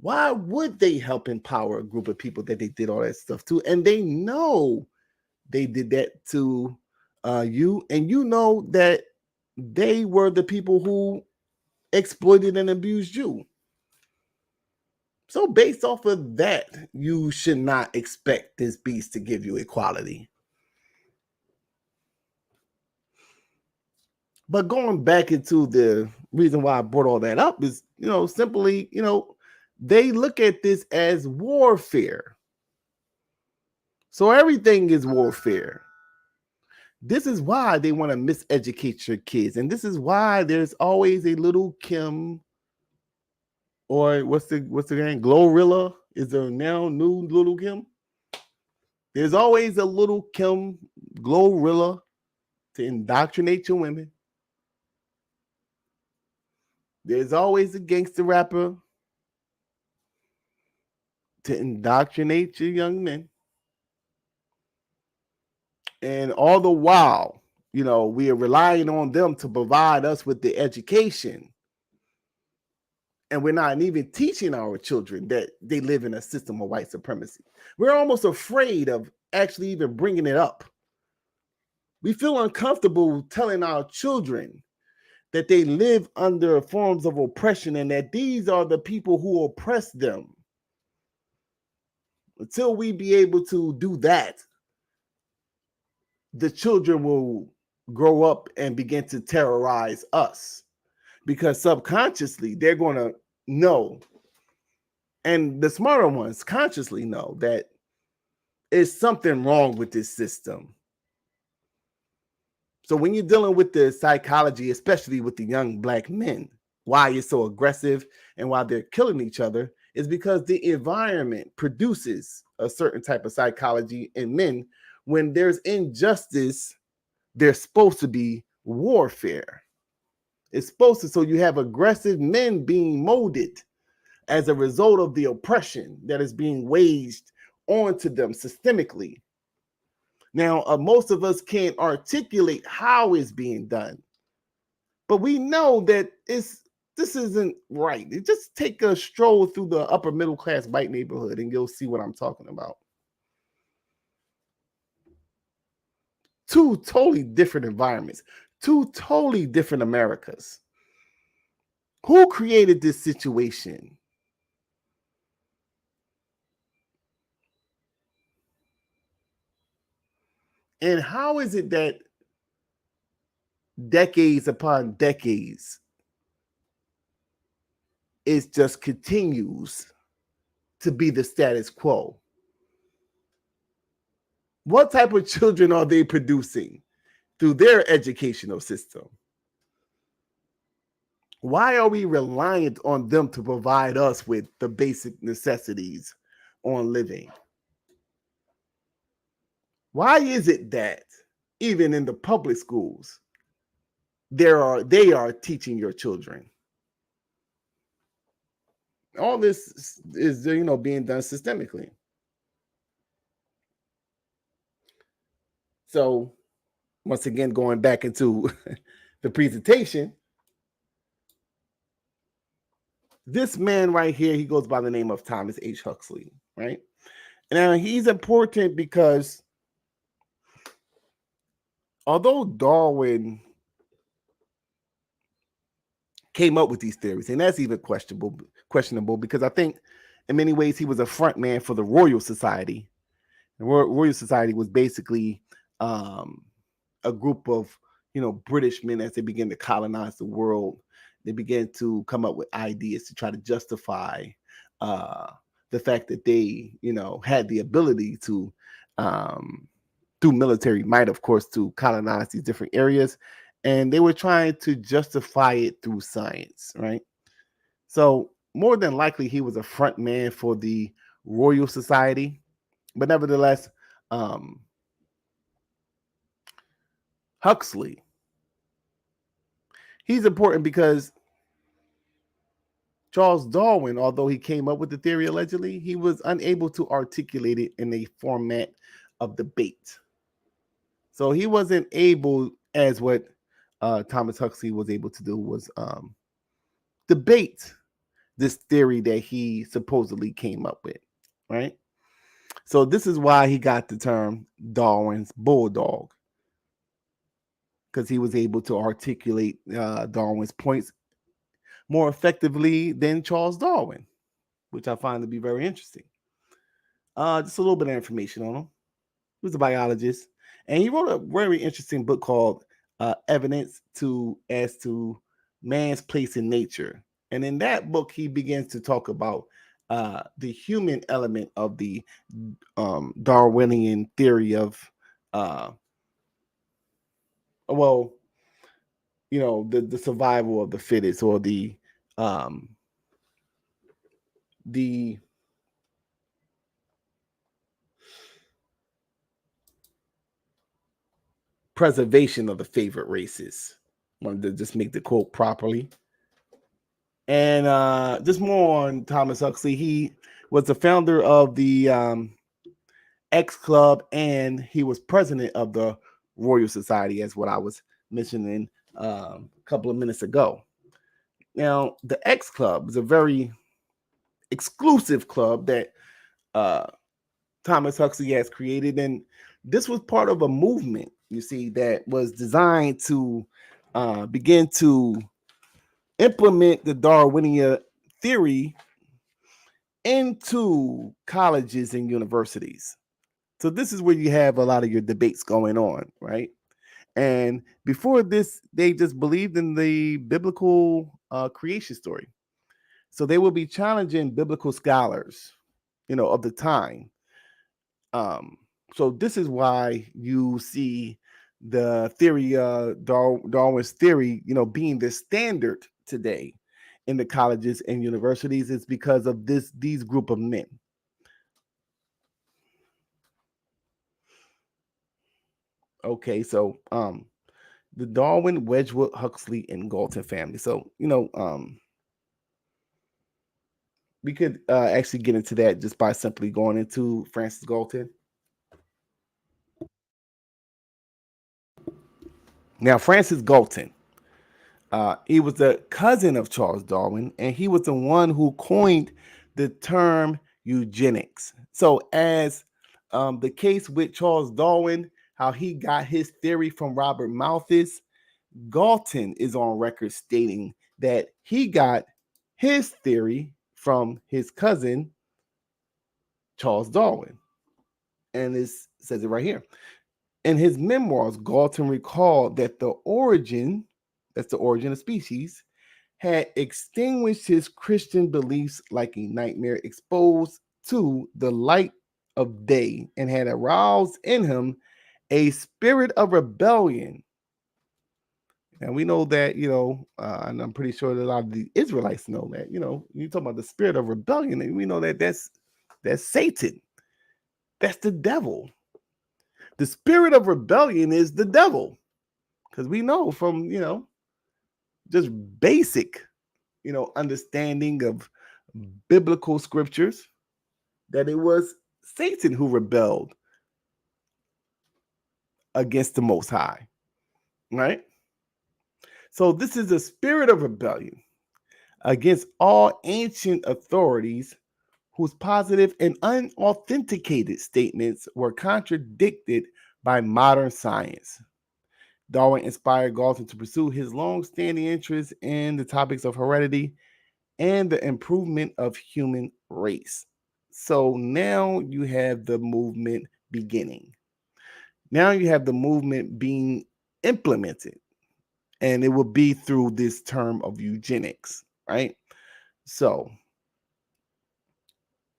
Why would they help empower a group of people that they did all that stuff to? And they know they did that to you, and you know that they were the people who exploited and abused you. So based off of that, you should not expect this beast to give you equality. But going back into the reason why I brought all that up is, simply, they look at this as warfare. So everything is warfare. This is why they want to miseducate your kids. And this is why there's always a little Kim, or what's the name? Glorilla is there now new little Kim? There's always a little Kim Glorilla to indoctrinate your women. There's always a gangster rapper to indoctrinate your young men. And all the while, we are relying on them to provide us with the education. And we're not even teaching our children that they live in a system of white supremacy. We're almost afraid of actually even bringing it up. We feel uncomfortable telling our children that they live under forms of oppression and that these are the people who oppress them. Until we be able to do that, the children will grow up and begin to terrorize us, because subconsciously they're going to know, and the smarter ones consciously know, that there's something wrong with this system. So when you're dealing with the psychology, especially with the young black men, why it's so aggressive and why they're killing each other is because the environment produces a certain type of psychology in men. When there's injustice, there's supposed to be warfare. It's supposed to, so you have aggressive men being molded as a result of the oppression that is being waged onto them systemically. Now, most of us can't articulate how it's being done, but we know that this isn't right. Just take a stroll through the upper middle class white neighborhood and you'll see what I'm talking about. Two totally different environments, two totally different Americas. Who created this situation? And how is it that decades upon decades, it just continues to be the status quo? What type of children are they producing through their educational system? Why are we reliant on them to provide us with the basic necessities on living? Why is it that even in the public schools, they are teaching your children? All this is being done systemically. So once again, going back into the presentation, this man right here, he goes by the name of Thomas H. Huxley, right? Now he's important because although Darwin came up with these theories, and that's even questionable because I think in many ways he was a front man for the Royal Society. The Royal Society was basically a group of British men. As they began to colonize the world, they began to come up with ideas to try to justify the fact that they had the ability to through military might, of course, to colonize these different areas. And they were trying to justify it through science, right? So more than likely, he was a front man for the Royal Society. But nevertheless, Huxley, he's important because Charles Darwin, although he came up with the theory allegedly, he was unable to articulate it in a format of debate. So he wasn't able, as what Thomas Huxley was able to do, was debate this theory that he supposedly came up with, right? So this is why he got the term Darwin's bulldog, because he was able to articulate Darwin's points more effectively than Charles Darwin, which I find to be very interesting. Just a little bit of information on him. He was a biologist, and he wrote a very interesting book called evidence as to man's place in nature. And in that book, he begins to talk about the human element of the Darwinian theory of, well, the survival of the fittest, or the preservation of the favorite races. Wanted to just make the quote properly. And just more on Thomas Huxley. He was the founder of the X Club, and he was president of the Royal Society, as what I was mentioning a couple of minutes ago. Now, the X Club is a very exclusive club that Thomas Huxley has created, and this was part of a movement, you see, that was designed to begin to implement the Darwinian theory into colleges and universities. So this is where you have a lot of your debates going on, right? And before this, they just believed in the biblical creation story. So they will be challenging biblical scholars, of the time. So this is why you see the theory, Darwin's theory, being the standard today in the colleges and universities, is because of these group of men. Okay, so the Darwin, Wedgwood, Huxley, and Galton family. So we could actually get into that just by simply going into Francis Galton. Now, Francis Galton, he was the cousin of Charles Darwin, and he was the one who coined the term eugenics. So, as the case with Charles Darwin, how he got his theory from Robert Malthus, Galton is on record stating that he got his theory from his cousin, Charles Darwin. And this says it right here. In his memoirs, Galton recalled that the origin of species, had extinguished his Christian beliefs like a nightmare exposed to the light of day, and had aroused in him a spirit of rebellion. And we know that, and I'm pretty sure that a lot of the Israelites know that, you talk about the spirit of rebellion, and we know that that's Satan. That's the devil. The spirit of rebellion is the devil. Because we know from, just basic, understanding of biblical scriptures, that it was Satan who rebelled against the Most High, right? So this is a spirit of rebellion against all ancient authorities whose positive and unauthenticated statements were contradicted by modern science. Darwin inspired Galton to pursue his long-standing interest in the topics of heredity and the improvement of human race. So now you have the movement beginning. Now you have the movement being implemented, and it will be through this term of eugenics, right? So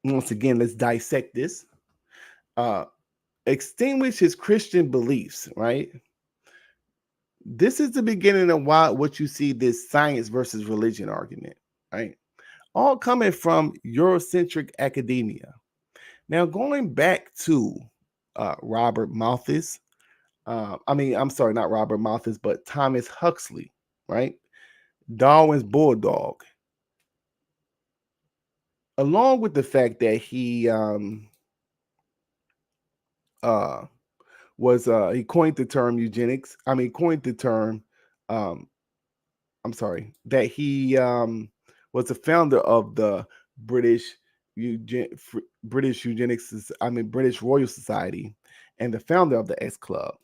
once again, let's dissect this. Extinguish his Christian beliefs, right? This is the beginning of what you see, this science versus religion argument, right? All coming from Eurocentric academia. Now, going back to Robert Malthus, not Robert Malthus, but Thomas Huxley, right? Darwin's bulldog. Along with the fact that he he coined the term eugenics. That he was the founder of the British Royal Society, and the founder of the X Club.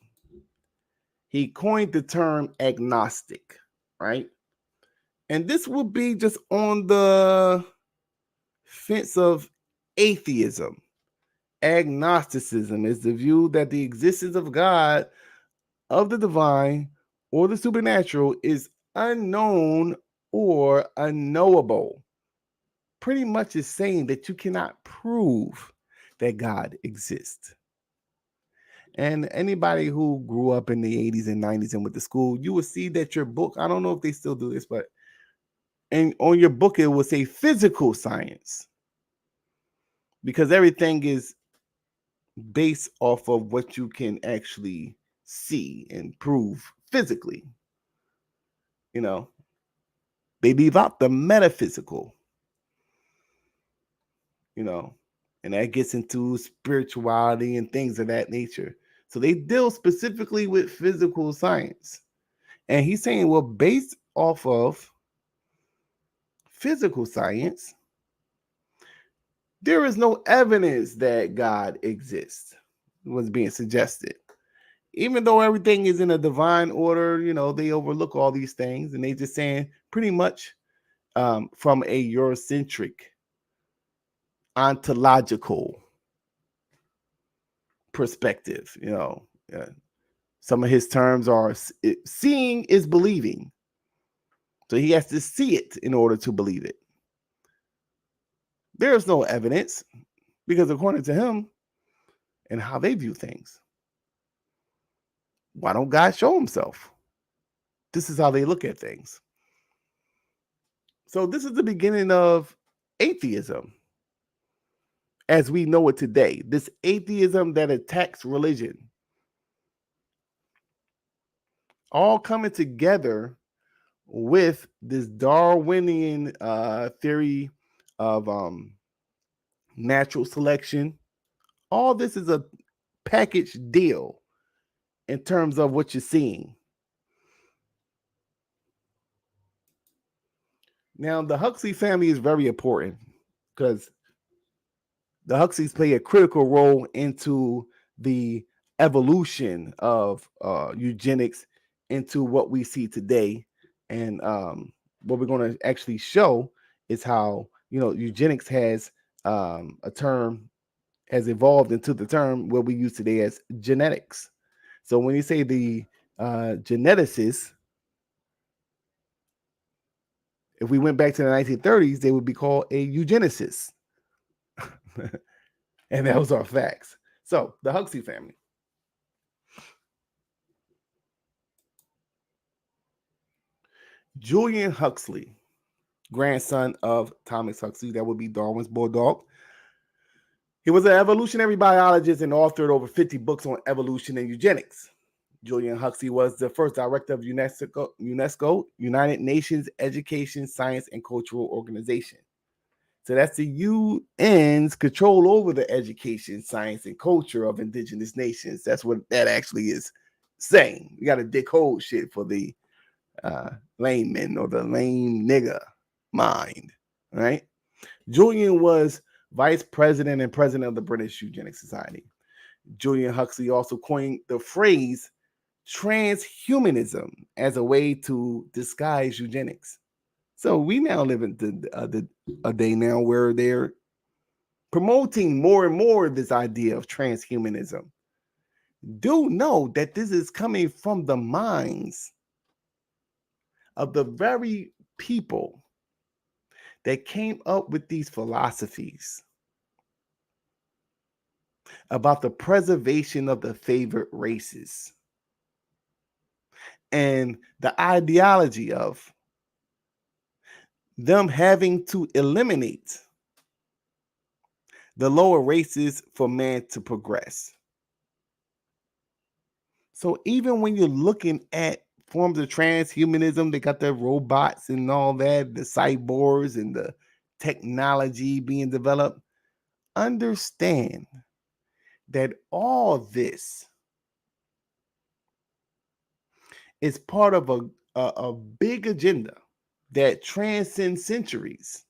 He coined the term agnostic, right? And this will be just on the fence of atheism. Agnosticism is the view that the existence of God, of the divine, or the supernatural is unknown or unknowable. Pretty much is saying that you cannot prove that God exists. And anybody who grew up in the 80s and 90s and went to school, you will see that your book, I don't know if they still do this, but and on your book, it will say physical science, because everything is based off of what you can actually see and prove physically. You know, they leave out the metaphysical, you know, and that gets into spirituality and things of that nature. So they deal specifically with physical science. And he's saying, well, based off of physical science, there is no evidence that God exists, was being suggested. Even though everything is in a divine order, you know, they overlook all these things, and they just saying pretty much from a Eurocentric, ontological perspective, you know. Some of his terms are seeing is believing. So he has to see it in order to believe it. There's no evidence because according to him and how they view things, why don't God show himself? This is how they look at things. So this is the beginning of atheism as we know it today. This atheism that attacks religion. All coming together with this Darwinian theory of natural selection. All this is a package deal in terms of what you're seeing. Now, the Huxley family is very important because the Huxleys play a critical role into the evolution of eugenics into what we see today. And what we're going to actually show is how, you know, eugenics has a term, has evolved into the term what we use today as genetics. So when you say the geneticists, if we went back to the 1930s, they would be called a eugenicist. And those are facts. So the Huxley family. Julian Huxley, grandson of Thomas Huxley, that would be Darwin's bulldog. He was an evolutionary biologist and authored over 50 books on evolution and eugenics. Julian Huxley was the first director of UNESCO, United Nations Education, Science, and Cultural Organization. So that's the UN's control over the education, science, and culture of indigenous nations. That's what that actually is saying. You got to decode shit for the layman or the lame nigga mind, right? Julian was vice president and president of the British Eugenics Society. Julian Huxley also coined the phrase transhumanism as a way to disguise eugenics. So we now live in a day now where they're promoting more and more this idea of transhumanism. Do know that this is coming from the minds of the very people that came up with these philosophies about the preservation of the favored races and the ideology of them having to eliminate the lower races for man to progress. So even when you're looking at forms of transhumanism, they got the robots and all that, the cyborgs and the technology being developed, understand that all this is part of a big agenda that transcends centuries.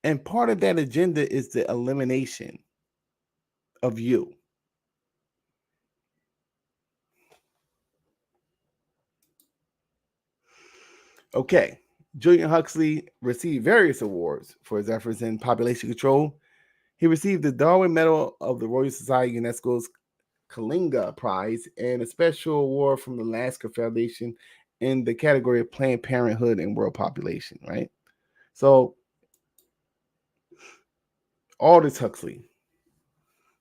And part of that agenda is the elimination of you. Okay, Julian Huxley received various awards for his efforts in population control. He received the Darwin Medal of the Royal Society, UNESCO's Kalinga Prize and a special award from the Lasker Foundation in the category of Planned Parenthood and World Population, right? So, Aldous Huxley.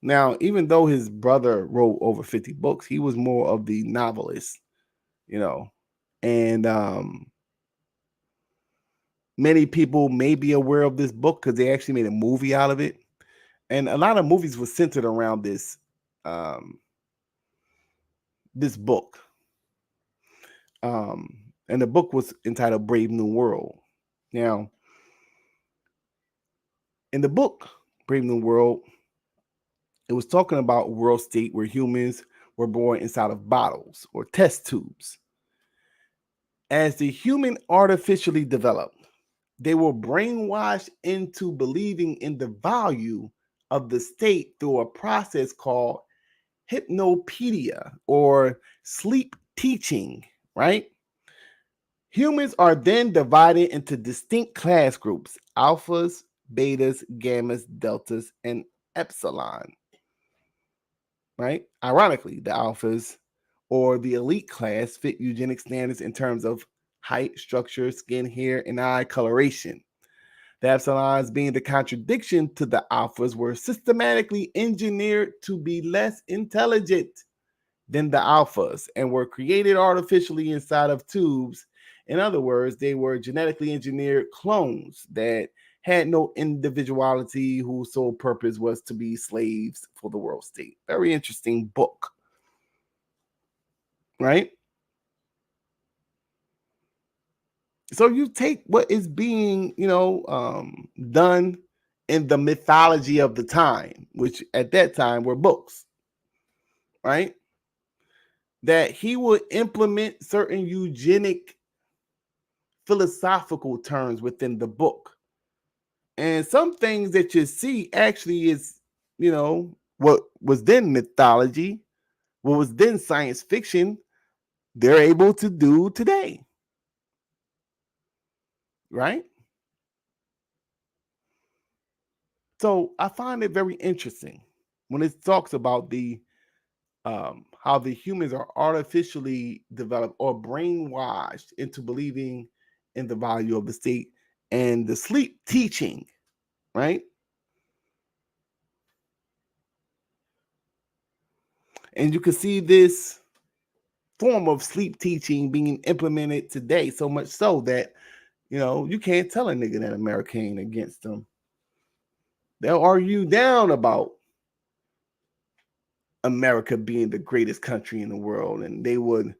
Now, even though his brother wrote over 50 books, he was more of the novelist, and many people may be aware of this book because they actually made a movie out of it. And a lot of movies were centered around this book. And the book was entitled Brave New World. Now, in the book, Brave New World, it was talking about a world state where humans were born inside of bottles or test tubes. As the human artificially developed, they were brainwashed into believing in the value of the state through a process called hypnopedia or sleep teaching, right? Humans are then divided into distinct class groups: alphas, betas, gammas, deltas, and epsilon, right? Ironically, the alphas or the elite class fit eugenic standards in terms of height, structure, skin, hair, and eye coloration. The epsilons, being the contradiction to the alphas, were systematically engineered to be less intelligent than the alphas and were created artificially inside of tubes. In other words, they were genetically engineered clones that had no individuality, whose sole purpose was to be slaves for the world state. Very interesting book, right? So you take what is being, done in the mythology of the time, which at that time were books, right? That he would implement certain eugenic philosophical terms within the book. And some things that you see actually is, what was then mythology, what was then science fiction, they're able to do today, right? So I find it very interesting when it talks about the how the humans are artificially developed or brainwashed into believing in the value of the state and the sleep teaching, right? And you can see this form of sleep teaching being implemented today, so much so that, you can't tell a nigga that America ain't against them. They'll argue down about America being the greatest country in the world, and they would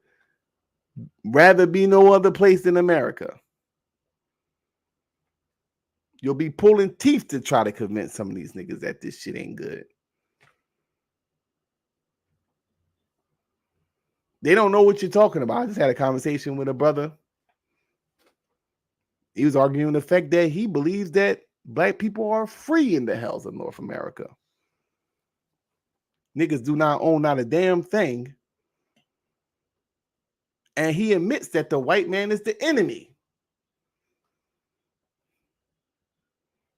rather be no other place than America. You'll be pulling teeth to try to convince some of these niggas that this shit ain't good. They don't know what you're talking about. I just had a conversation with a brother. He was arguing the fact that he believes that black people are free in the hells of North America. Niggas do not own not a damn thing. And he admits that the white man is the enemy.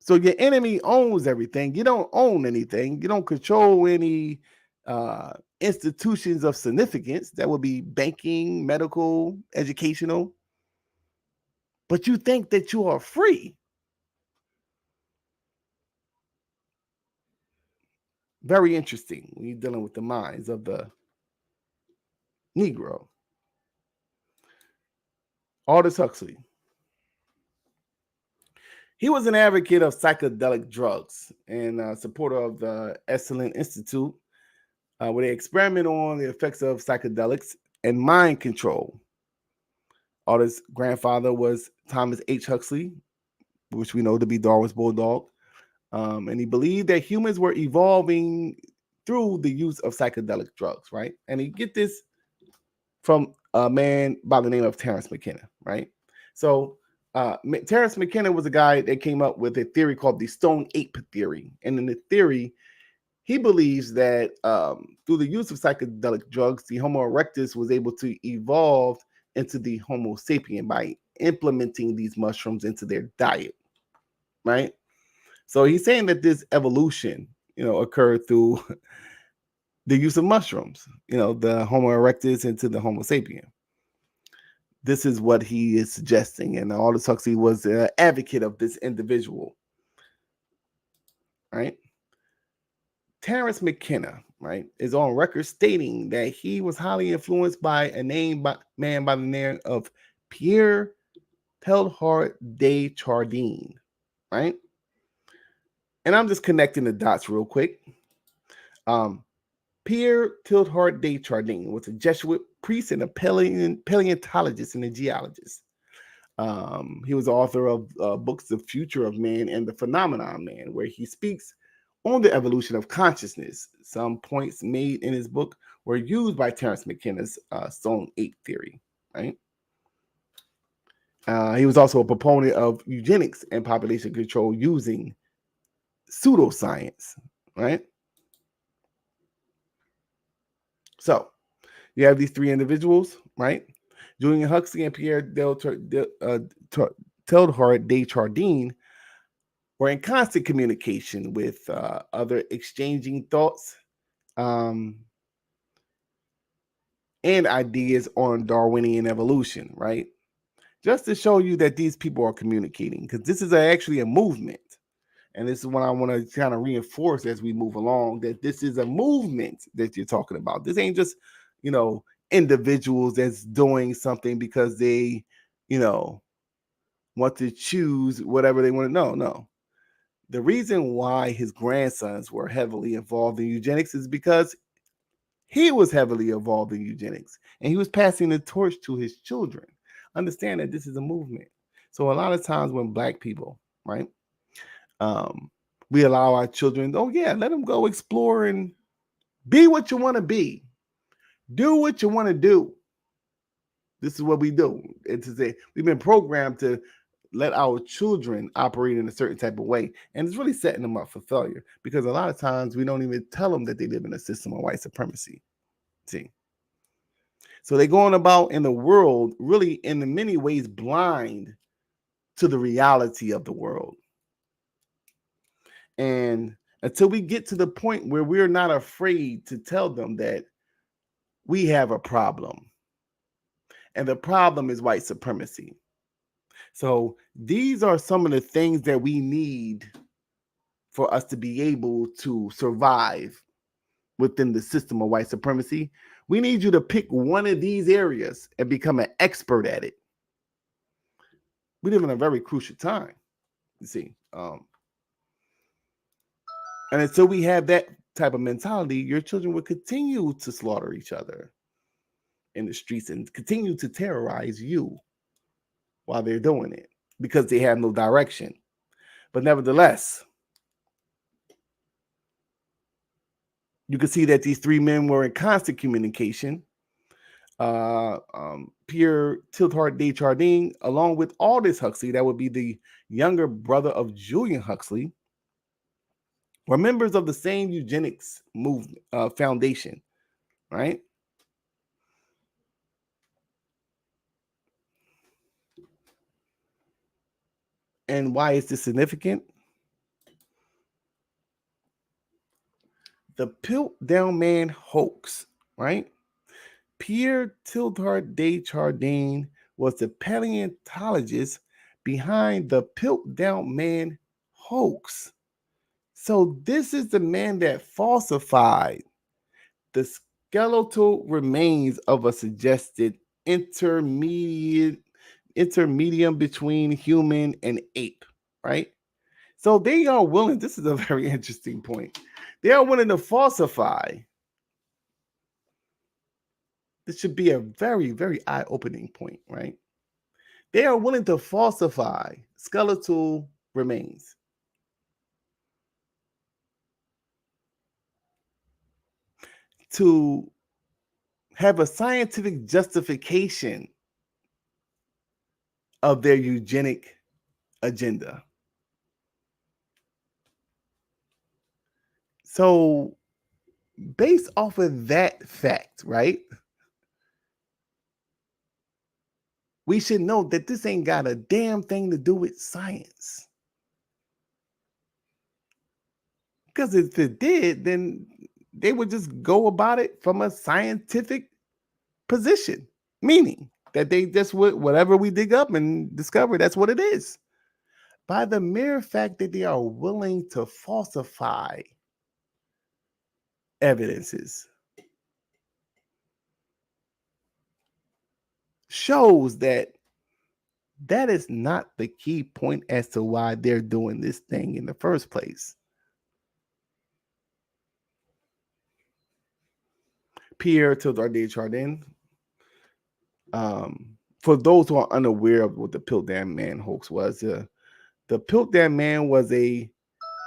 So your enemy owns everything. You don't own anything. You don't control any institutions of significance. That would be banking, medical, educational. But you think that you are free. Very interesting when you're dealing with the minds of the Negro. Aldous Huxley. He was an advocate of psychedelic drugs and a supporter of the Esalen Institute, where they experiment on the effects of psychedelics and mind control. Aldous' grandfather was Thomas H. Huxley, which we know to be Darwin's bulldog. And he believed that humans were evolving through the use of psychedelic drugs, right? And you get this from a man by the name of Terence McKenna, right? So Terence McKenna was a guy that came up with a theory called the Stone Ape theory. And in the theory, he believes that through the use of psychedelic drugs, the Homo erectus was able to evolve into the Homo sapien by implementing these mushrooms into their diet, right? So he's saying that this evolution, occurred through the use of mushrooms, the Homo erectus into the Homo sapien. This is what he is suggesting, and Aldous Huxley was an advocate of this individual, right? Terrence McKenna, right, is on record stating that he was highly influenced by a man by the name of Pierre Teilhard de Chardin, right? And I'm just connecting the dots real quick. Pierre Teilhard de Chardin was a Jesuit priest and a paleontologist and a geologist. He was the author of books The Future of Man and The Phenomenon Man, where he speaks on the evolution of consciousness. Some points made in his book were used by Terrence McKenna's Zone 8 theory, right? He was also a proponent of eugenics and population control using pseudoscience, right? So you have these three individuals, right? Julian Huxley and Pierre Teilhard de Chardin were in constant communication with other exchanging thoughts and ideas on Darwinian evolution, right? Just to show you that these people are communicating, because this is actually a movement. And this is what I want to kind of reinforce as we move along, that this is a movement that you're talking about. This ain't just, individuals that's doing something because they, want to choose whatever they want to know. No. The reason why his grandsons were heavily involved in eugenics is because he was heavily involved in eugenics and he was passing the torch to his children. Understand that this is a movement. So a lot of times when Black people, right, we allow our children, let them go explore and be what you want to be. Do what you want to do. This is what we do. We've been programmed to let our children operate in a certain type of way. And it's really setting them up for failure because a lot of times we don't even tell them that they live in a system of white supremacy. See? So they're going about in the world really in many ways blind to the reality of the world. And until we get to the point where we're not afraid to tell them that we have a problem, and the problem is white supremacy. So these are some of the things that we need for us to be able to survive within the system of white supremacy. We need you to pick one of these areas and become an expert at it. We live in a very crucial time, you see. And until we have that type of mentality, your children will continue to slaughter each other in the streets and continue to terrorize you while they're doing it because they have no direction. But nevertheless, you can see that these three men were in constant communication. Pierre Teilhard de Chardin, along with Aldous Huxley, that would be the younger brother of Julian Huxley, were members of the same eugenics movement foundation, right? And why is this significant? The Piltdown Man hoax, right? Pierre Teilhard de Chardin was the paleontologist behind the Piltdown Man hoax. So this is the man that falsified the skeletal remains of a suggested intermedium between human and ape, right? So they are willing, this is a very interesting point. They are willing to falsify. This should be a very, very eye-opening point, right? They are willing to falsify skeletal remains. To have a scientific justification of their eugenic agenda. So, based off of that fact, right, we should know that this ain't got a damn thing to do with science. Because if it did, then they would just go about it from a scientific position, meaning that they just would, whatever we dig up and discover, that's what it is. By the mere fact that they are willing to falsify evidences shows that that is not the key point as to why they're doing this thing in the first place. Pierre Teilhard de Chardin, for those who are unaware of what the Piltdown Man hoax was, the Piltdown Man was a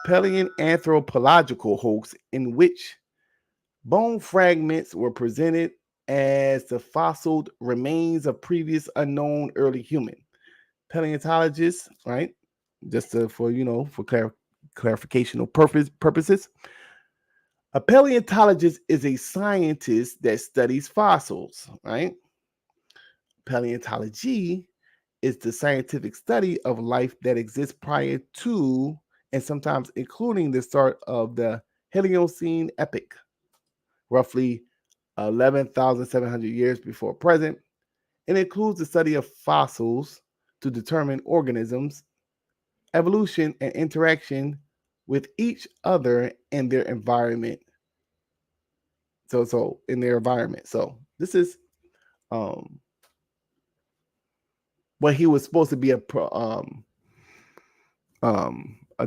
paleoanthropological hoax in which bone fragments were presented as the fossilized remains of previous unknown early human. Paleontologists, right? Just for clarificational purposes, a paleontologist is a scientist that studies fossils, right? Paleontology is the scientific study of life that exists prior to and sometimes including the start of the Pliocene epoch, roughly 11,700 years before present. It includes the study of fossils to determine organisms, evolution, and interaction with each other and their environment. So in their environment. So this is what he was supposed to be a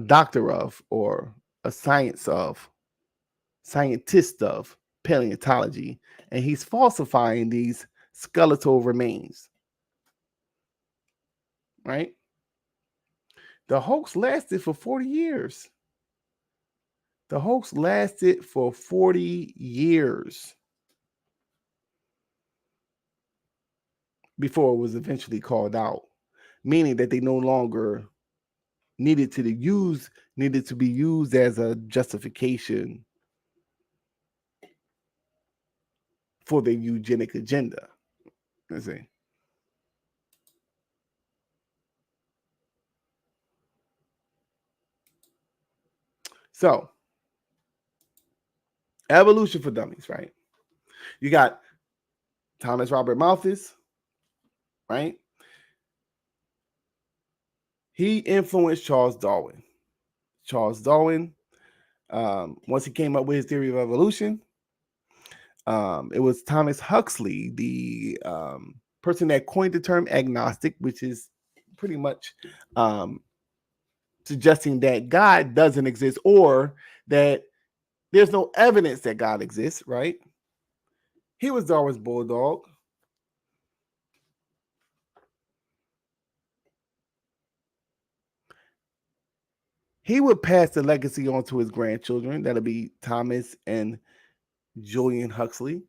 doctor of, or a scientist of paleontology, and he's falsifying these skeletal remains. Right? The hoax lasted for 40 years. The hoax lasted for 40 years before it was eventually called out, meaning that they no longer needed to be used as a justification for the eugenic agenda. Let's see. So, evolution for dummies, right? You got Thomas Robert Malthus, right? He influenced Charles Darwin. Charles Darwin, once he came up with his theory of evolution, it was Thomas Huxley, the person that coined the term agnostic, which is pretty much suggesting that God doesn't exist, or that there's no evidence that God exists, right? He was Darwin's bulldog. He would pass the legacy on to his grandchildren. That'll be Thomas and Julian Huxley.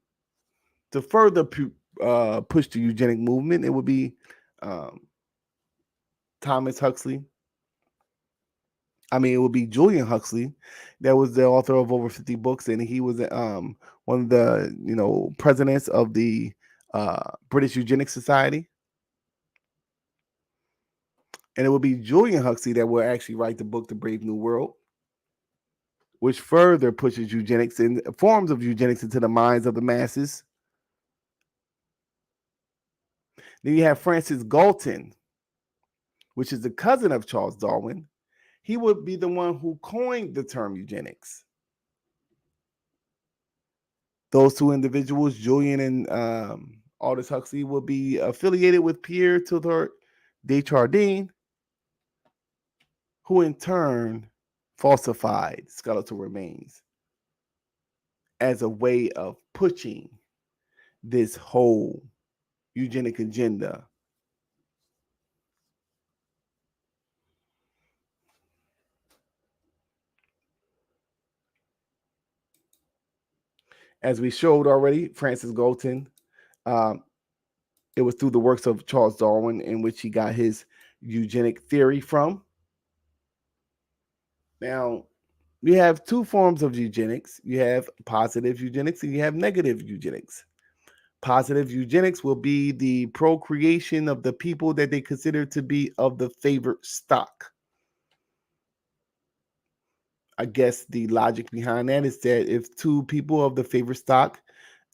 To further push the eugenic movement, it would be Thomas Huxley. It would be Julian Huxley, that was the author of over 50 books, and he was one of the presidents of the British Eugenics Society. And it would be Julian Huxley that will actually write the book, The Brave New World, which further pushes eugenics and forms of eugenics into the minds of the masses. Then you have Francis Galton, which is the cousin of Charles Darwin. He would be the one who coined the term eugenics. Those two individuals, Julian and Aldous Huxley, will be affiliated with Pierre Teilhard de Chardin, who in turn falsified skeletal remains as a way of pushing this whole eugenic agenda. As we showed already, Francis Galton, it was through the works of Charles Darwin in which he got his eugenic theory from. Now, we have two forms of eugenics. You have positive eugenics and you have negative eugenics. Positive eugenics will be the procreation of the people that they consider to be of the favored stock. I guess the logic behind that is that if two people of the favorite stock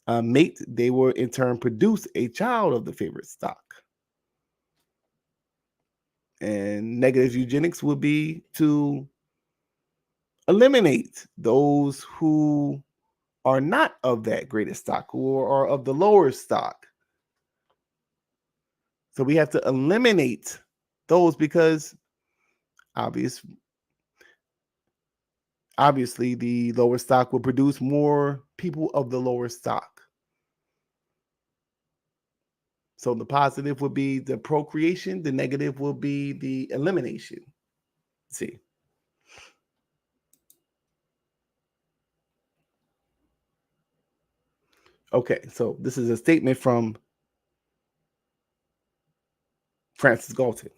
mate, they will in turn produce a child of the favorite stock. And negative eugenics would be to eliminate those who are not of that greatest stock, who are of the lower stock. So we have to eliminate those because obviously the lower stock will produce more people of the lower stock. So the positive would be the procreation, the negative will be the elimination. See. Okay, so this is a statement from Francis Galton.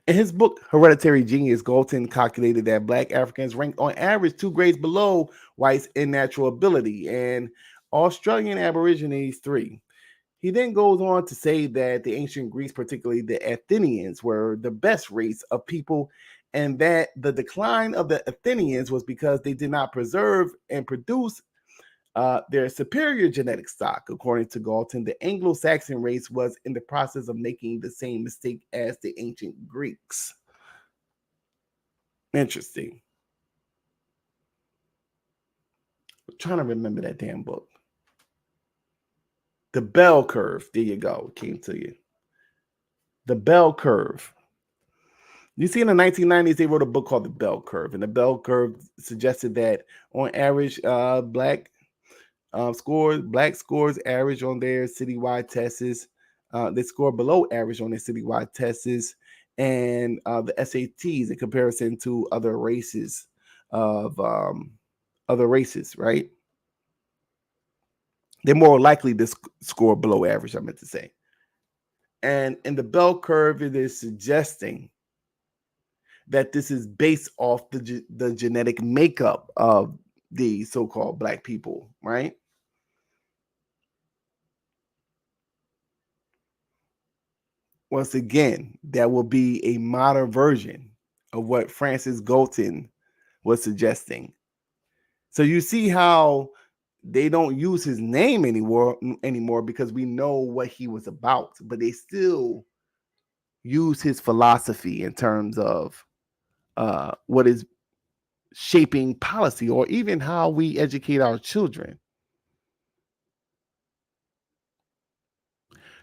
In his book, Hereditary Genius, Galton calculated that Black Africans ranked on average 2 grades below whites in natural ability and Australian Aborigines 3. He then goes on to say that the ancient Greeks, particularly the Athenians, were the best race of people, and that the decline of the Athenians was because they did not preserve and produce their superior genetic stock. According to Galton, the Anglo-Saxon race was in the process of making the same mistake as the ancient Greeks. Interesting. I'm trying to remember that damn book. The Bell Curve. There you go. It came to you. The Bell Curve. You see, in the 1990s, they wrote a book called The Bell Curve, and the Bell Curve suggested that on average, black scores average on their citywide tests. They score below average on their citywide tests, and the SATs in comparison to other races right? They're more likely to score below average, I meant to say. And in the bell curve, it is suggesting that this is based off the genetic makeup of the so-called black people, right? Once again, that will be a modern version of what Francis Galton was suggesting. So you see how they don't use his name anymore because we know what he was about, but they still use his philosophy in terms of what is shaping policy or even how we educate our children.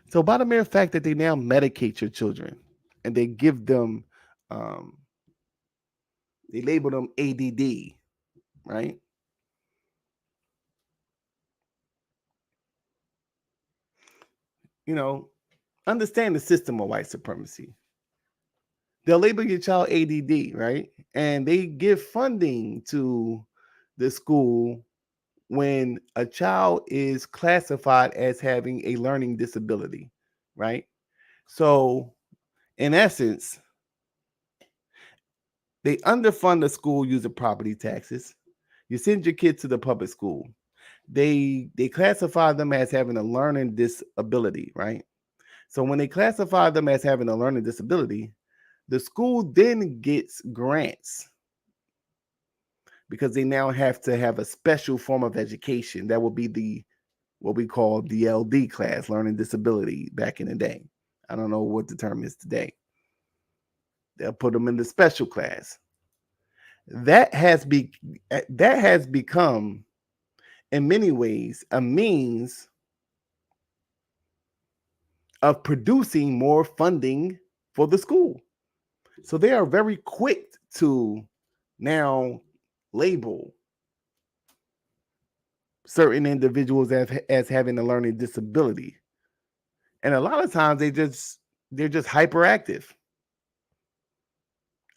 So by the mere fact that they now medicate your children and they give them, they label them ADD, right? You know, understand the system of white supremacy. They'll label your child ADD, right? And they give funding to the school when a child is classified as having a learning disability, right? So, in essence, they underfund the school using property taxes. You send your kid to the public school. They classify them as having a learning disability, right? So when they classify them as having a learning disability, the school then gets grants because they now have to have a special form of education. That will be what we call the LD class, learning disability, back in the day. I don't know what the term is today. They'll put them in the special class. That has become, in many ways, a means of producing more funding for the school. So they are very quick to now label certain individuals as having a learning disability. And a lot of times they're just hyperactive.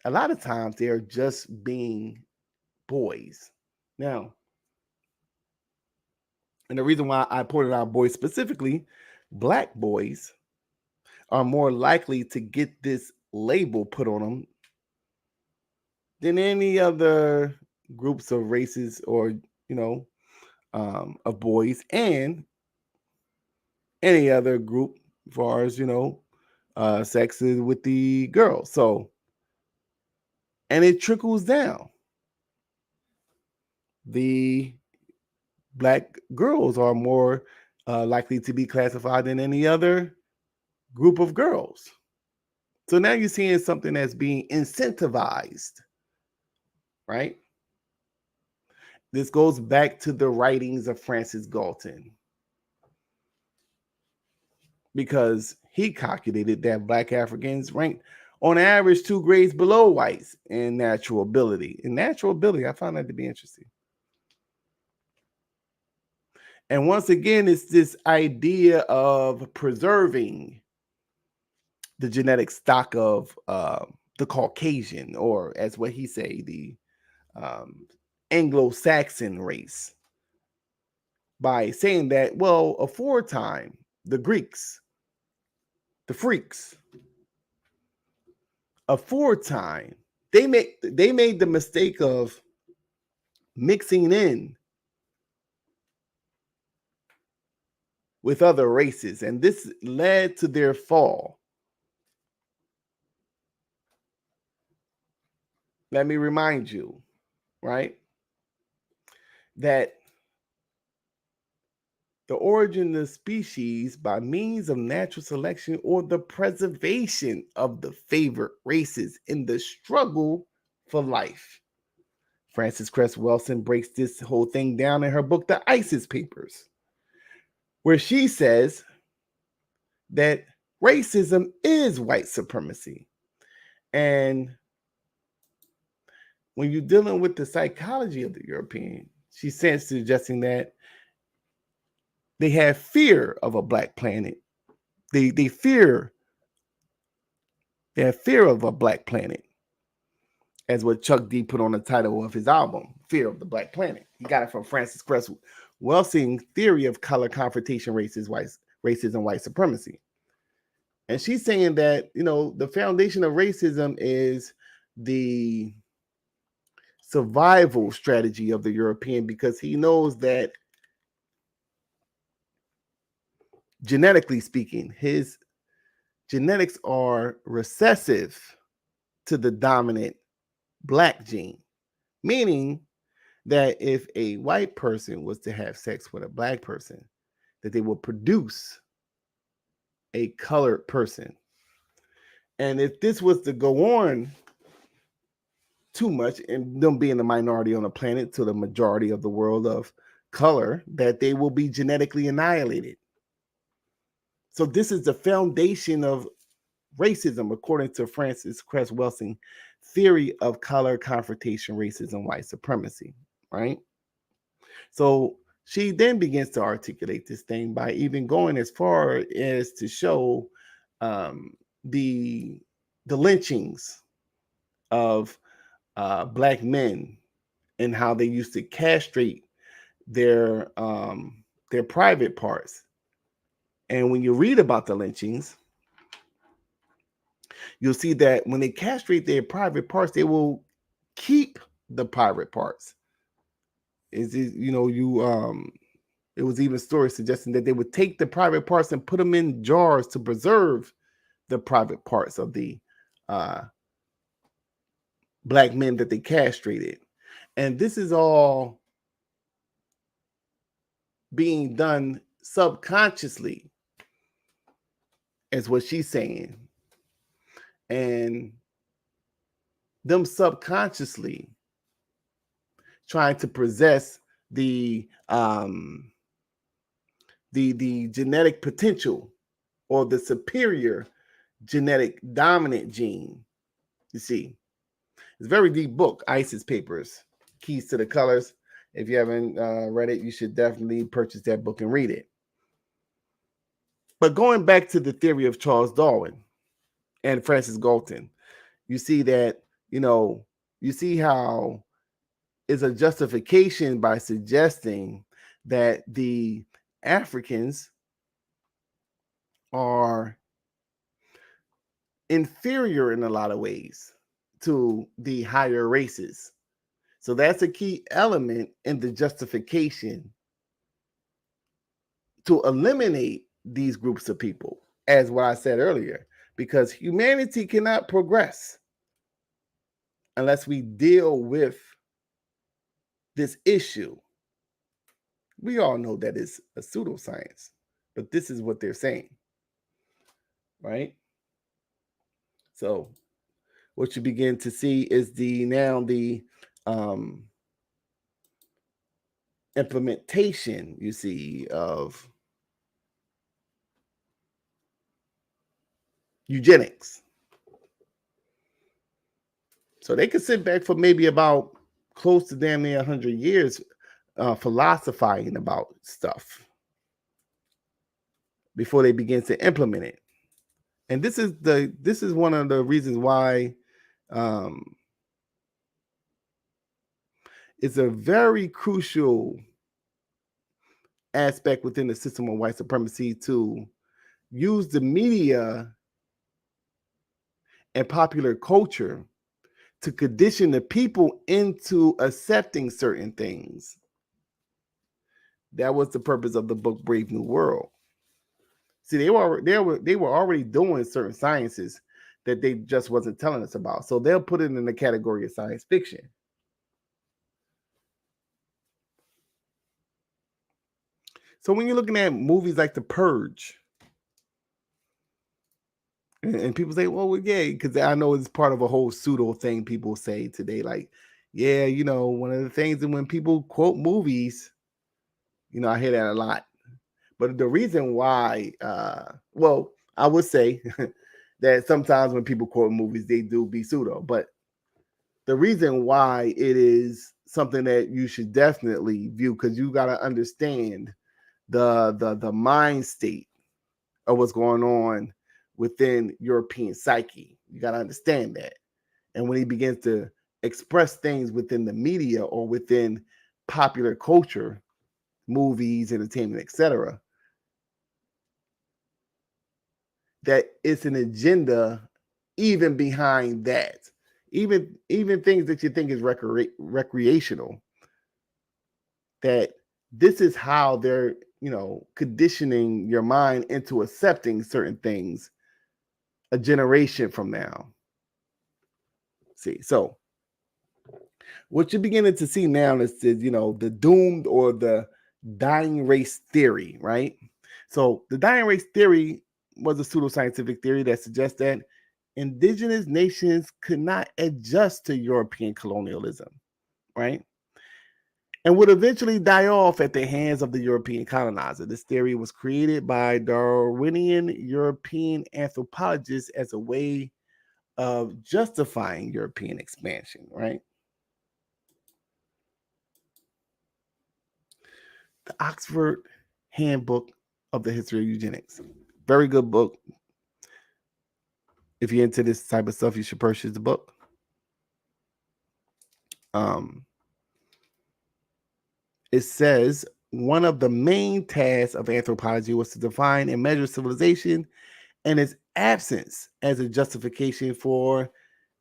A lot of times they are just being boys. Now, and the reason why I pointed out boys specifically, black boys are more likely to get this label put on them than any other groups of races or, of boys, and any other group as far as, sexes with the girls. So, and it trickles down. the black girls are more likely to be classified than any other group of girls. So now you're seeing something that's being incentivized, right? This goes back to the writings of Francis Galton, because he calculated that black Africans ranked on average 2 grades below whites in natural ability. In natural ability, I found that to be interesting. And once again, it's this idea of preserving the genetic stock of the Caucasian, or as what he say, the Anglo-Saxon race, by saying that, well, aforetime, the Greeks, the freaks, aforetime, they made the mistake of mixing in with other races, and this led to their fall. Let me remind you, right, that the origin of the species by means of natural selection or the preservation of the favored races in the struggle for life. Frances Cress Welsing breaks this whole thing down in her book, The ISIS Papers, where she says that racism is white supremacy. And when you're dealing with the psychology of the European, she's suggesting that they have fear of a black planet. They have fear of a black planet, as what Chuck D put on the title of his album, Fear of the Black Planet. He got it from Frances Cress Welsing's theory of color confrontation, racism, white supremacy. And she's saying that, the foundation of racism is the survival strategy of the European, because he knows that, genetically speaking, his genetics are recessive to the dominant black gene, meaning that if a white person was to have sex with a black person, that they will produce a colored person. And if this was to go on too much, and them being the minority on the planet to the majority of the world of color, that they will be genetically annihilated. So this is the foundation of racism, according to Frances Cress Welsing theory of color confrontation, racism, white supremacy, right? So she then begins to articulate this thing by even going as far as to show the lynchings of black men and how they used to castrate their private parts. And when you read about the lynchings, you'll see that when they castrate their private parts, they will keep the private parts. It was even stories suggesting that they would take the private parts and put them in jars to preserve the private parts of the black men that they castrated. And this is all being done subconsciously, is what she's saying. And them subconsciously trying to possess the genetic potential, or the superior genetic dominant gene. You see, it's a very deep book, ISIS Papers, Keys to the Colors. If you haven't read it, you should definitely purchase that book and read it. But going back to the theory of Charles Darwin and Francis Galton, you see that, you see how is a justification by suggesting that the Africans are inferior in a lot of ways to the higher races. So that's a key element in the justification to eliminate these groups of people, as what I said earlier, because humanity cannot progress unless we deal with this issue. We all know that it's a pseudoscience, but this is what they're saying, right? So what you begin to see is the implementation, you see, of eugenics. So they could sit back for maybe about close to damn near 100 years philosophizing about stuff before they begin to implement it. And this is one of the reasons why it's a very crucial aspect within the system of white supremacy to use the media and popular culture to condition the people into accepting certain things. That was the purpose of the book Brave New World. See, they were already doing certain sciences that they just wasn't telling us about. So they'll put it in the category of science fiction. So when you're looking at movies like The Purge, and people say, well, yeah, because I know it's part of a whole pseudo thing people say today, like, yeah, one of the things that when people quote movies, I hear that a lot. But the reason why, well, I would say that sometimes when people quote movies, they do be pseudo. But the reason why it is something that you should definitely view, because you got to understand the mind state of what's going on within European psyche. You got to understand that. And when he begins to express things within the media or within popular culture, movies, entertainment, etc., that it's an agenda even behind that. Even things that you think is recreational, that this is how they're, conditioning your mind into accepting certain things a generation from now. See, so what you're beginning to see now is the doomed or the dying race theory, right? So the dying race theory was a pseudoscientific theory that suggests that indigenous nations could not adjust to European colonialism, right? And would eventually die off at the hands of the European colonizer. This theory was created by Darwinian European anthropologists as a way of justifying European expansion, right? The Oxford Handbook of the History of Eugenics. Very good book. If you're into this type of stuff, you should purchase the book. It says one of the main tasks of anthropology was to define and measure civilization and its absence as a justification for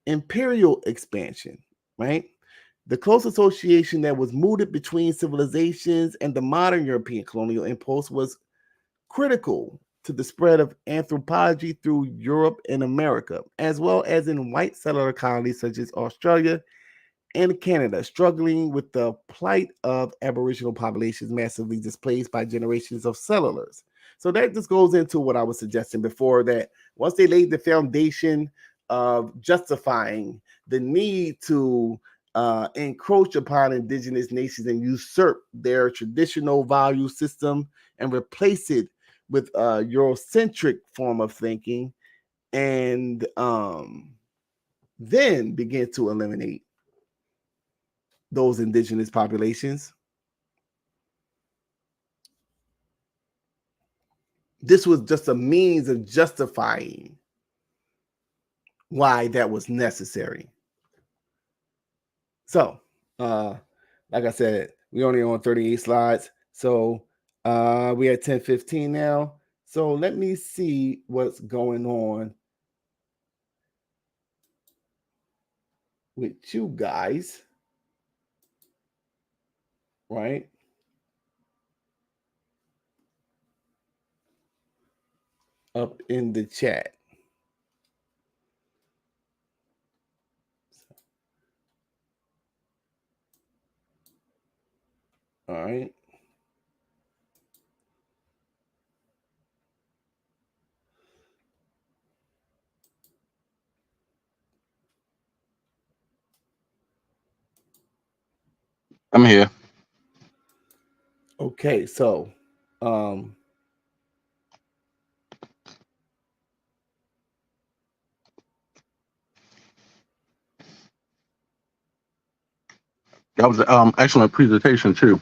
imperial expansion, right? The close association that was mooted between civilizations and the modern European colonial impulse was critical to the spread of anthropology through Europe and America, as well as in white settler colonies such as Australia and Canada, struggling with the plight of Aboriginal populations massively displaced by generations of settlers. So that just goes into what I was suggesting before, that once they laid the foundation of justifying the need to encroach upon indigenous nations and usurp their traditional value system and replace it with a Eurocentric form of thinking, and then begin to eliminate those indigenous populations. This was just a means of justifying why that was necessary. So, like I said, we only on 38 slides. So we at 10:15 now. So let me see what's going on with you guys, right? Up in the chat. All right. I'm here. Okay, so That was excellent presentation too.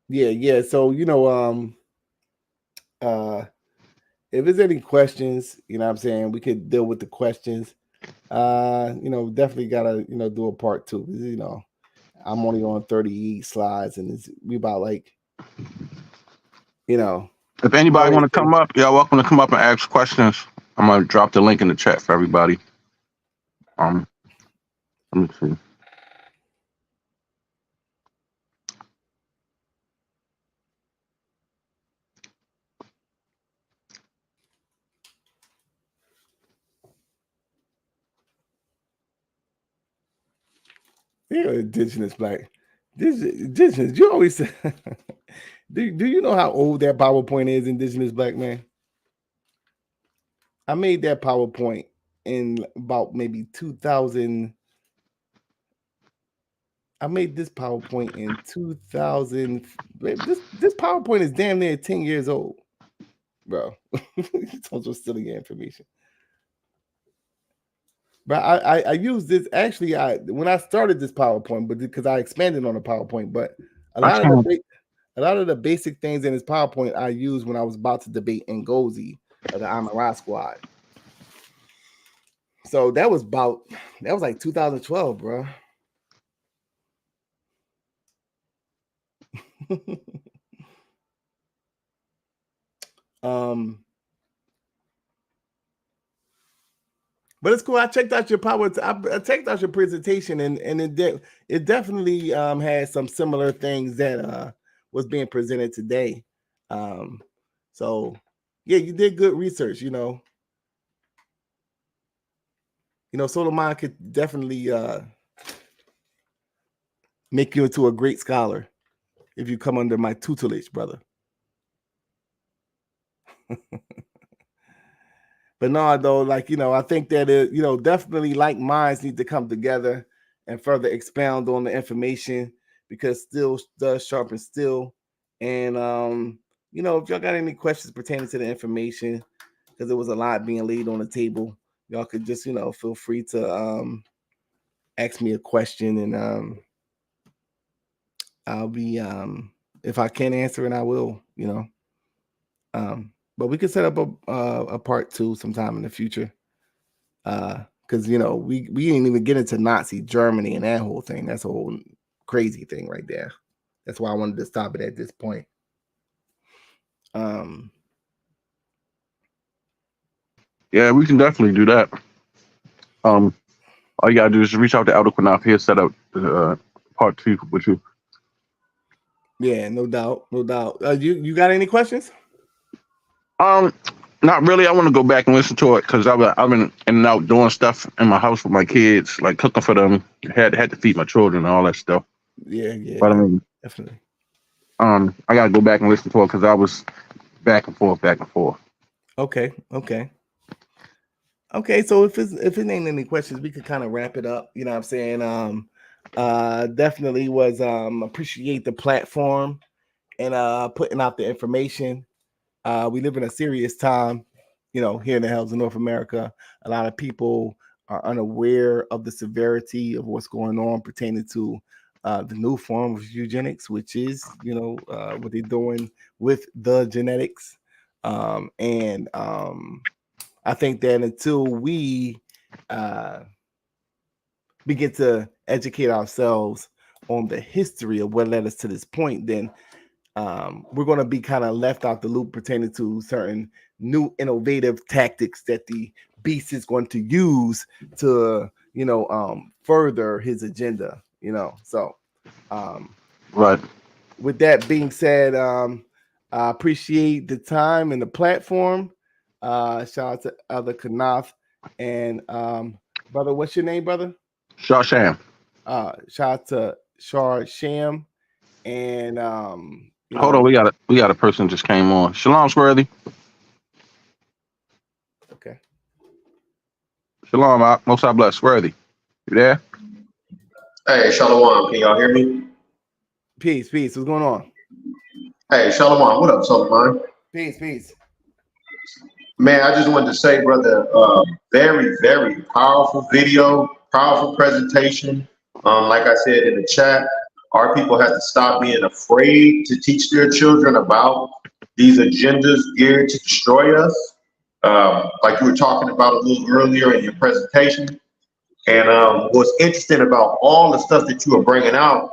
yeah. So if there's any questions, you know what I'm saying, we could deal with the questions. Definitely gotta, do a part 2. I'm only on 38 slides and we about like, If anybody always want to come up, y'all welcome to come up and ask questions. I'm gonna drop the link in the chat for everybody. Let me see. indigenous black. This indigenous, you always say do you know how old that PowerPoint is, indigenous black man? I made that PowerPoint in about maybe 2000. I made this PowerPoint in 2000. This PowerPoint is damn near 10 years old, bro. Don't steal your information. But I used this actually. When I started this PowerPoint, but because I expanded on the PowerPoint, but a lot of the basic things in this PowerPoint I used when I was about to debate Ngozi of the Amara Squad. So that was like 2012, bro. But it's cool. I checked out your I checked out your presentation, and it definitely had some similar things that was being presented today. So yeah, you did good research. Solarmind could definitely make you into a great scholar if you come under my tutelage, brother. But no, though, I think that definitely like minds need to come together and further expound on the information, because still does sharpen still. And if y'all got any questions pertaining to the information, because there was a lot being laid on the table, y'all could just feel free to ask me a question, and I'll be if I can answer it, I will. But we could set up a part 2 sometime in the future. Because we didn't even get into Nazi Germany and that whole thing. That's a whole crazy thing right there. That's why I wanted to stop it at this point. Yeah, we can definitely do that. All you gotta do is reach out to Elder QANATH. He'll set up part 2 with you. Yeah, no doubt. You got any questions? Not really. I want to go back and listen to it because I've been in and out doing stuff in my house with my kids, like cooking for them. Had to feed my children and all that stuff. Yeah, But I mean, definitely. I gotta go back and listen to it because I was back and forth. Okay. So if it ain't any questions, we could kind of wrap it up. You know what I'm saying? Definitely was appreciate the platform and putting out the information. We live in a serious time, here in the hells of North America. A lot of people are unaware of the severity of what's going on pertaining to the new form of eugenics, which is, what they're doing with the genetics. I think that until we begin to educate ourselves on the history of what led us to this point, then we're going to be kind of left out the loop pertaining to certain new innovative tactics that the beast is going to use to, further his agenda, So, Right. With that being said, I appreciate the time and the platform. Shout out to Elder QANATH and brother. What's your name, brother? Shawsham. Shout out to Shar Sham and Hold on, we got a person just came on. Shalom, Squirrely. Okay. Shalom, most I bless. Squirrely. You there? Hey, Shalom, can y'all hear me? Peace. What's going on? Hey, Shalom, what up, Solarmind? Peace. Man, I just wanted to say, brother, very, very powerful video, powerful presentation. Like I said in the chat, our people have to stop being afraid to teach their children about these agendas geared to destroy us. Like you were talking about a little earlier in your presentation. And what's interesting about all the stuff that you were bringing out,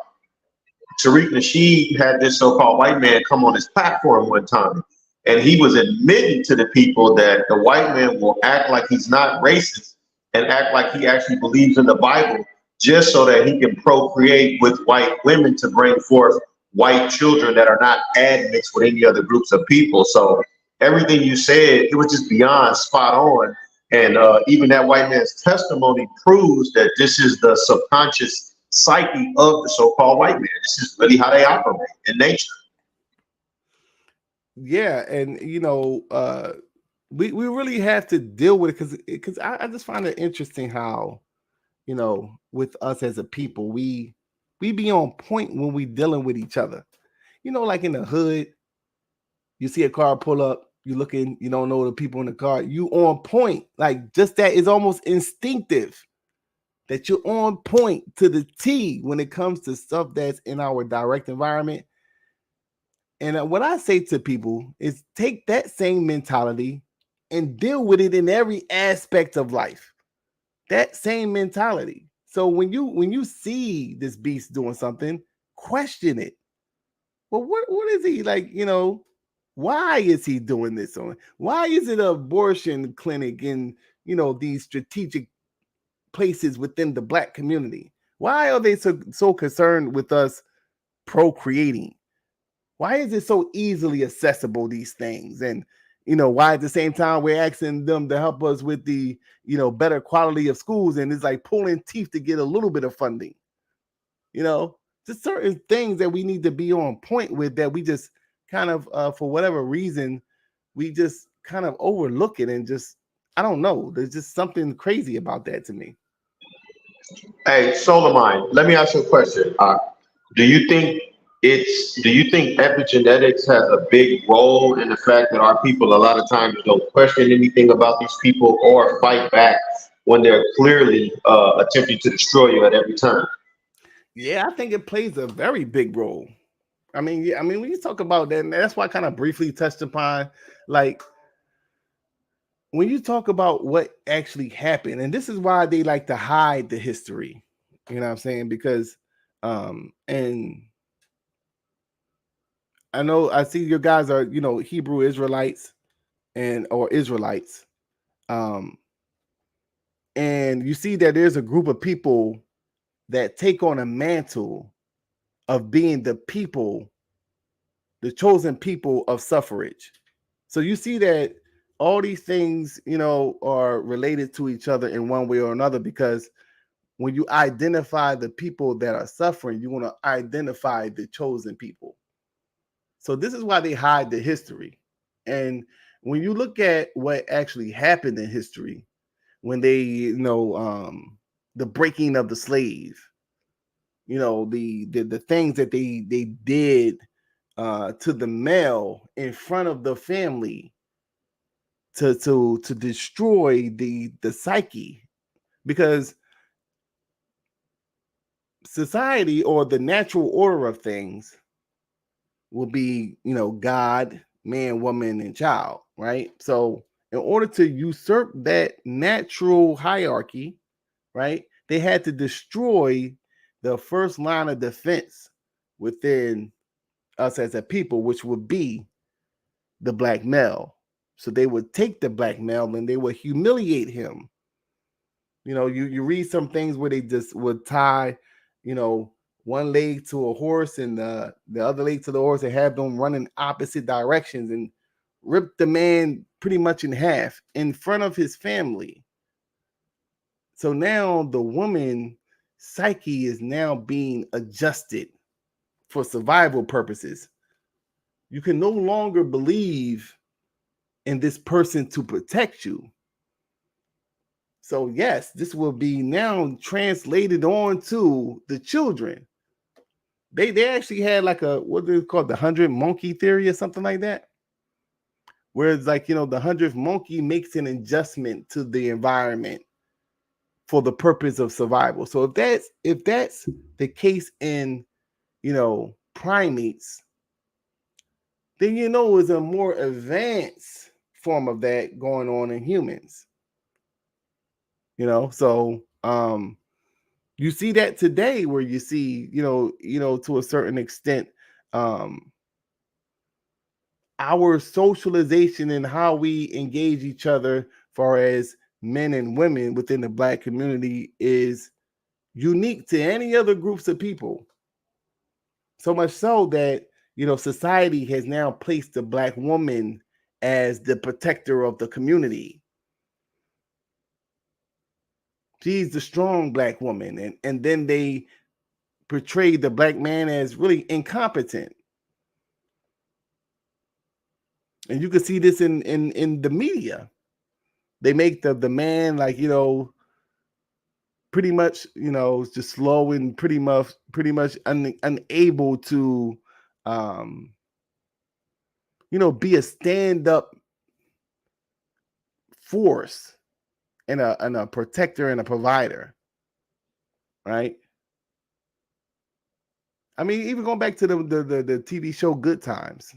Tariq Nasheed had this so-called white man come on his platform one time, and he was admitting to the people that the white man will act like he's not racist and act like he actually believes in the Bible just so that he can procreate with white women to bring forth white children that are not admixed with any other groups of people. So everything you said, it was just beyond spot on. And even that white man's testimony proves that this is the subconscious psyche of the so-called white man. This is really how they operate in nature. Yeah, and we really have to deal with it because I just find it interesting how, with us as a people, we be on point when we dealing with each other. Like in the hood, you see a car pull up, you looking, you don't know the people in the car, you on point. Like just that is almost instinctive that you're on point to the T when it comes to stuff that's in our direct environment. And what I say to people is take that same mentality and deal with it in every aspect of life. That same mentality. So when you see this beast doing something, question it. Well, what is he like? Why is he doing this? Why is it an abortion clinic in these strategic places within the Black community? Why are they so concerned with us procreating? Why is it so easily accessible, these things? And why at the same time we're asking them to help us with the better quality of schools, and it's like pulling teeth to get a little bit of funding. Just certain things that we need to be on point with that we just kind of for whatever reason we just kind of overlook it, and just I don't know, there's just something crazy about that to me. Hey, Solarmind, let me ask you a question. Do you think epigenetics has a big role in the fact that our people a lot of times don't question anything about these people or fight back when they're clearly attempting to destroy you at every turn? Yeah, I think it plays a very big role. I mean, when you talk about that, and that's why I kind of briefly touched upon, like, when you talk about what actually happened, and this is why they like to hide the history, you know what I'm saying? Because, and I know I see your guys are, Hebrew Israelites or Israelites. And you see that there's a group of people that take on a mantle of being the people, the chosen people of suffrage. So you see that all these things, are related to each other in one way or another, because when you identify the people that are suffering, you want to identify the chosen people. So this is why they hide the history. And when you look at what actually happened in history, when they, the breaking of the slave, the things that they did to the male in front of the family to destroy the psyche, because society or the natural order of things will be, God, man, woman, and child, right? So in order to usurp that natural hierarchy, right, they had to destroy the first line of defense within us as a people, which would be the black male. So they would take the black male and they would humiliate him. You read some things where they just would tie, one leg to a horse and the other leg to the horse, and have them run in opposite directions and rip the man pretty much in half in front of his family. So now the woman psyche is now being adjusted for survival purposes. You can no longer believe in this person to protect you. So yes, this will be now translated on to the children. They actually had like a, what they call the 100 monkey theory or something like that, where it's like, the 100th monkey makes an adjustment to the environment for the purpose of survival. So if that's the case in primates, then is a more advanced form of that going on in humans. So you see that today, where you see to a certain extent our socialization and how we engage each other, far as men and women within the Black community, is unique to any other groups of people. So much so that society has now placed the Black woman as the protector of the community. She's the strong Black woman, and then they portray the Black man as really incompetent. And you can see this in the media. They make the man like pretty much just slow and pretty much unable to be a stand-up force and a protector and a provider, right? I mean, even going back to the TV show Good Times,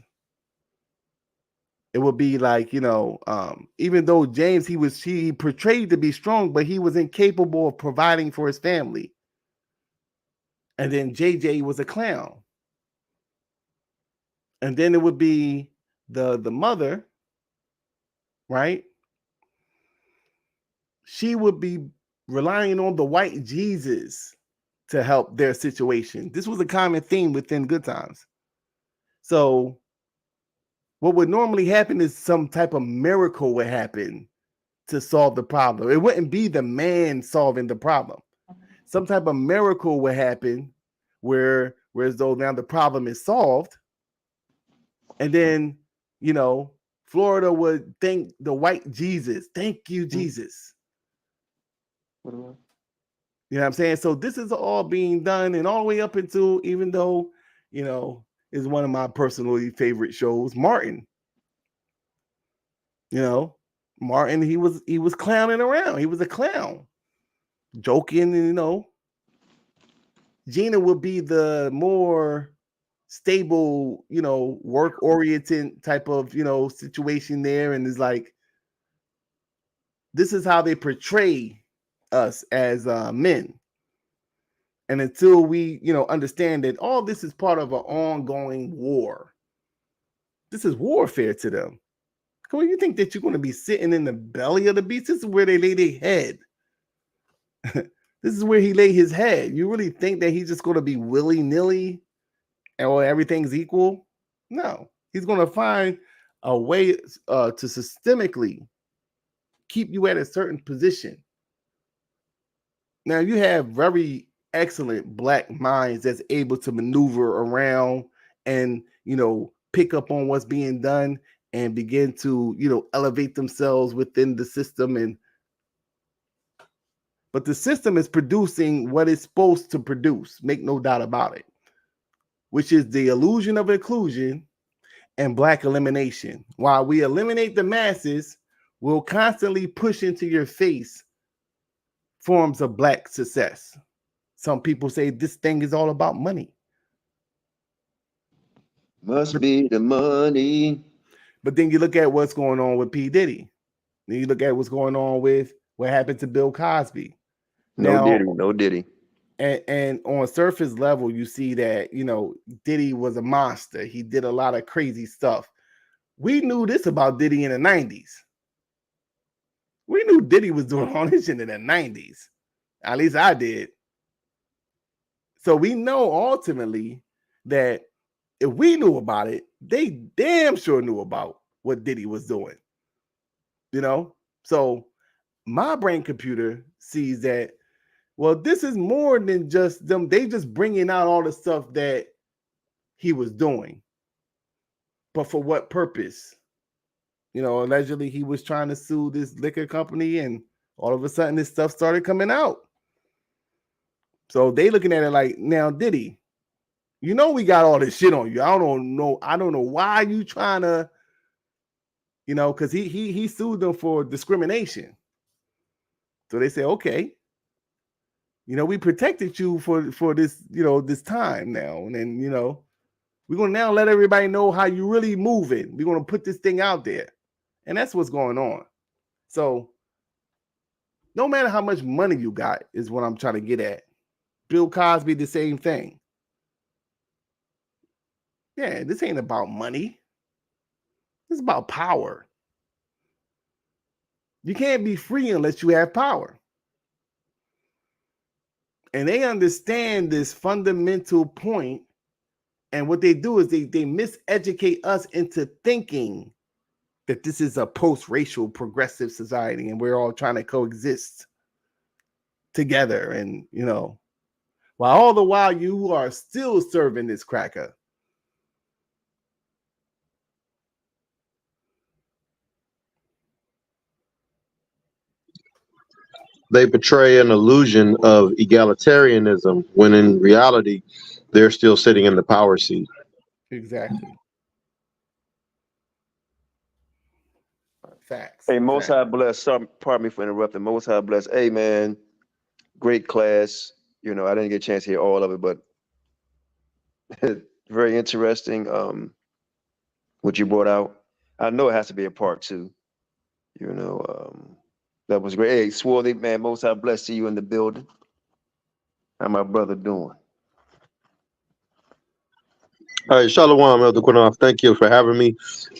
it would be like even though James, he portrayed to be strong, but he was incapable of providing for his family. And then JJ was a clown. And then it would be the mother, right? She would be relying on the white Jesus to help their situation. This was a common theme within Good Times. So what would normally happen is some type of miracle would happen to solve the problem. It wouldn't be the man solving the problem. Some type of miracle would happen whereas though now the problem is solved. And then, Florida would thank the white Jesus. Thank you, Jesus. You know what I'm saying? So this is all being done, and all the way up until, even though, is one of my personally favorite shows, Martin. Martin, he was clowning around. He was a clown, joking, and Gina would be the more stable, work-oriented type of, situation there. And it's like, this is how they portray us as men. And until we, understand that all this is part of an ongoing war. This is warfare to them. Come on, you think that you're going to be sitting in the belly of the beast? This is where they lay their head. This is where he lay his head. You really think that he's just going to be willy-nilly and everything's equal? No. He's going to find a way to systemically keep you at a certain position. Now, you have very excellent Black minds that's able to maneuver around and, pick up on what's being done and begin to, elevate themselves within the system. But the system is producing what it's supposed to produce, make no doubt about it, which is the illusion of inclusion and Black elimination. While we eliminate the masses, we'll constantly push into your face forms of Black success. Some people say this thing is all about money. Must be the money. But then you look at what's going on with P. Diddy. Then you look at what's going on with what happened to Bill Cosby. No Diddy. And on surface level, you see that, Diddy was a monster. He did a lot of crazy stuff. We knew this about Diddy in the 90s. We knew Diddy was doing all this shit in the 90s. At least I did. So we know ultimately that if we knew about it, they damn sure knew about what Diddy was doing. So my brain computer sees that Well, this is more than just them. They just bringing out all the stuff that he was doing. But for what purpose? Allegedly he was trying to sue this liquor company, and all of a sudden this stuff started coming out. So they looking at it like, now, Diddy, we got all this shit on you. I don't know why you trying to, because he sued them for discrimination. So they say, okay, we protected you for this, this time now. And then, we're going to now let everybody know how you really moving. We're going to put this thing out there. And that's what's going on. So no matter how much money you got is what I'm trying to get at. Bill Cosby, the same thing. Yeah, this ain't about money. It's about power. You can't be free unless you have power. And they understand this fundamental point. And what they do is they miseducate us into thinking that this is a post-racial progressive society and we're all trying to coexist together. And, while all the while you are still serving this cracker. They portray an illusion of egalitarianism when in reality, they're still sitting in the power seat. Exactly. Facts. Hey, Most Facts. High bless. Pardon me for interrupting. Most High bless. Hey, man, great class. I didn't get a chance to hear all of it, but very interesting. What you brought out. I know it has to be a part two. That was great. Hey, Swarthy, man, Most High bless. See you in the building. How my brother doing? All right, Shalom, Elder Quinoff. Thank you for having me.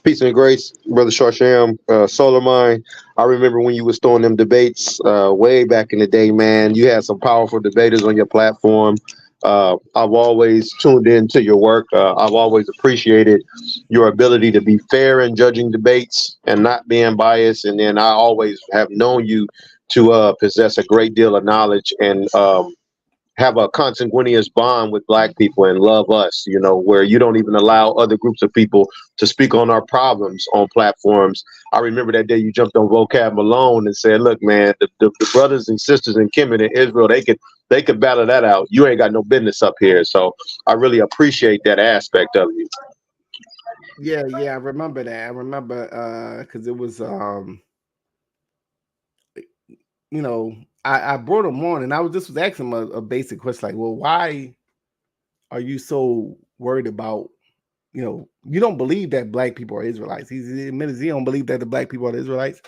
Peace and grace, Brother Sharsham, Solarmind. I remember when you was throwing them debates way back in the day, man. You had some powerful debaters on your platform. I've always tuned into your work. I've always appreciated your ability to be fair in judging debates and not being biased. And then I always have known you to possess a great deal of knowledge and have a consanguineous bond with Black people and love us, where you don't even allow other groups of people to speak on our problems on platforms. I remember that day you jumped on Vocab Malone and said, look, man, the brothers and sisters in Kemet and Israel, they could battle that out. You ain't got no business up here. So I really appreciate that aspect of you. Yeah, I remember that. I remember because it was I brought him on and I was just asking him a basic question, like, well, why are you so worried about, you don't believe that Black people are Israelites. He admitted he don't believe that the Black people are the Israelites.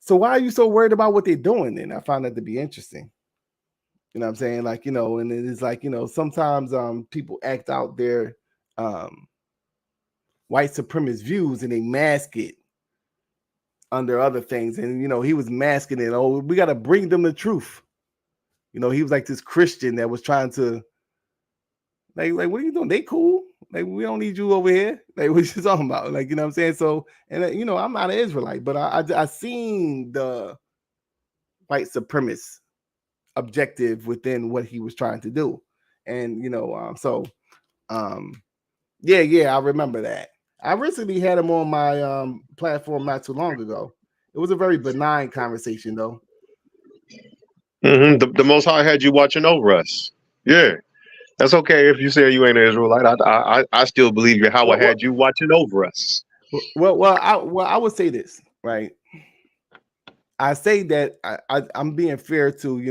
So why are you so worried about what they're doing then? I found that to be interesting. You know what I'm saying? Like, and it's like, sometimes people act out their white supremacist views and they mask it under other things. And, he was masking it. Oh, we got to bring them the truth. He was like this Christian that was trying to, like, what are you doing? They cool. Like, we don't need you over here. Like, what you talking about? Like, you know what I'm saying? So, and, I'm not an Israelite, but I seen the white supremacist objective within what he was trying to do. And, I remember that. I recently had him on my platform not too long ago. It was a very benign conversation, though. The Most High had you watching over us. Yeah. That's okay if you say you ain't an Israelite. I still believe Yahweh had you watching over us. I would say this, right? I say that I'm being fair to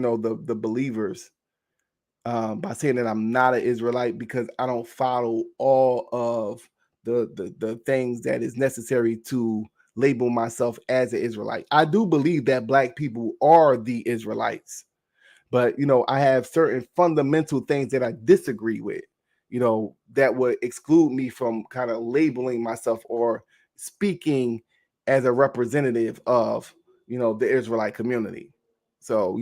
the believers by saying that I'm not an Israelite because I don't follow all of the things that is necessary to label myself as an Israelite. I do believe that Black people are the Israelites. But, I have certain fundamental things that I disagree with, that would exclude me from kind of labeling myself or speaking as a representative of, the Israelite community. So,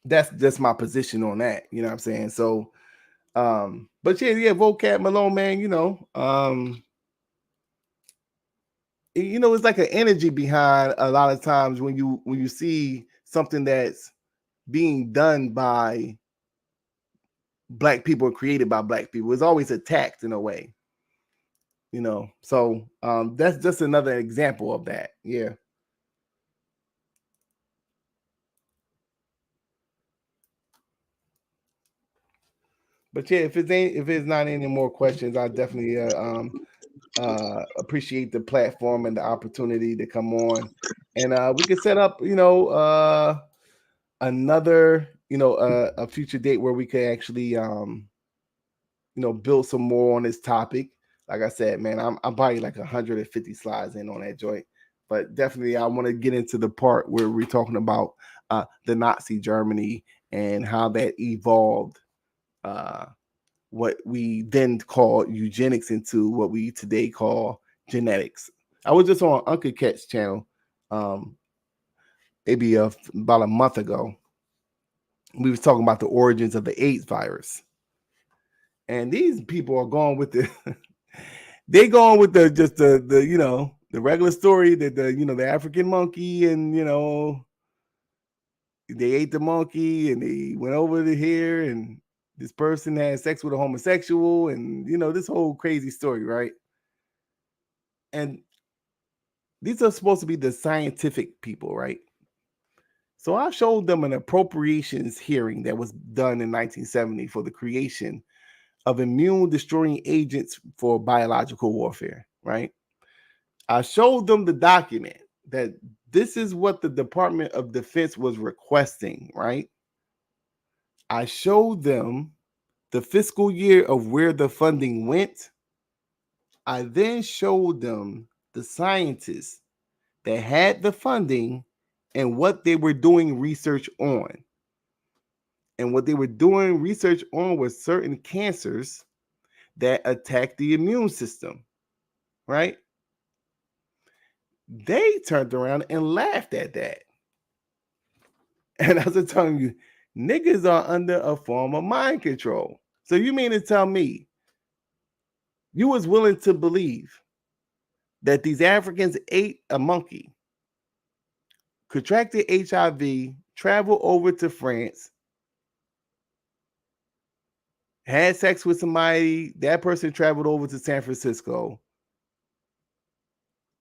that's just my position on that. You know what I'm saying? So, but yeah, Vocab Malone, man, you know, it's like an energy behind a lot of times when you see something that's being done by Black people, created by Black people. It's always attacked in a way, you know. So that's just another example of that. Yeah. But yeah, if it's not any more questions, I definitely appreciate the platform and the opportunity to come on, and we could set up, you know, another, you know, a future date where we could actually, you know, build some more on this topic. Like I said, man, I'm probably like 150 slides in on that joint, but definitely I want to get into the part where we're talking about the Nazi Germany and how that evolved. What we then called eugenics into what we today call genetics. I was just on Uncle Cat's channel, maybe about a month ago. We was talking about the origins of the AIDS virus, and these people are going with the they going with the just the you know, the regular story that the, you know, the African monkey, and you know, they ate the monkey and they went over to here and this person had sex with a homosexual, and you know, this whole crazy story, right? And these are supposed to be the scientific people, right? So I showed them an appropriations hearing that was done in 1970 for the creation of immune destroying agents for biological warfare, right? I showed them the document that this is what the Department of Defense was requesting, right? I showed them the fiscal year of where the funding went. I then showed them the scientists that had the funding and what they were doing research on. And what they were doing research on was certain cancers that attack the immune system, right? They turned around and laughed at that. And I was telling you, niggas are under a form of mind control. So you mean to tell me you was willing to believe that these Africans ate a monkey, contracted HIV, traveled over to France, had sex with somebody, that person traveled over to San Francisco,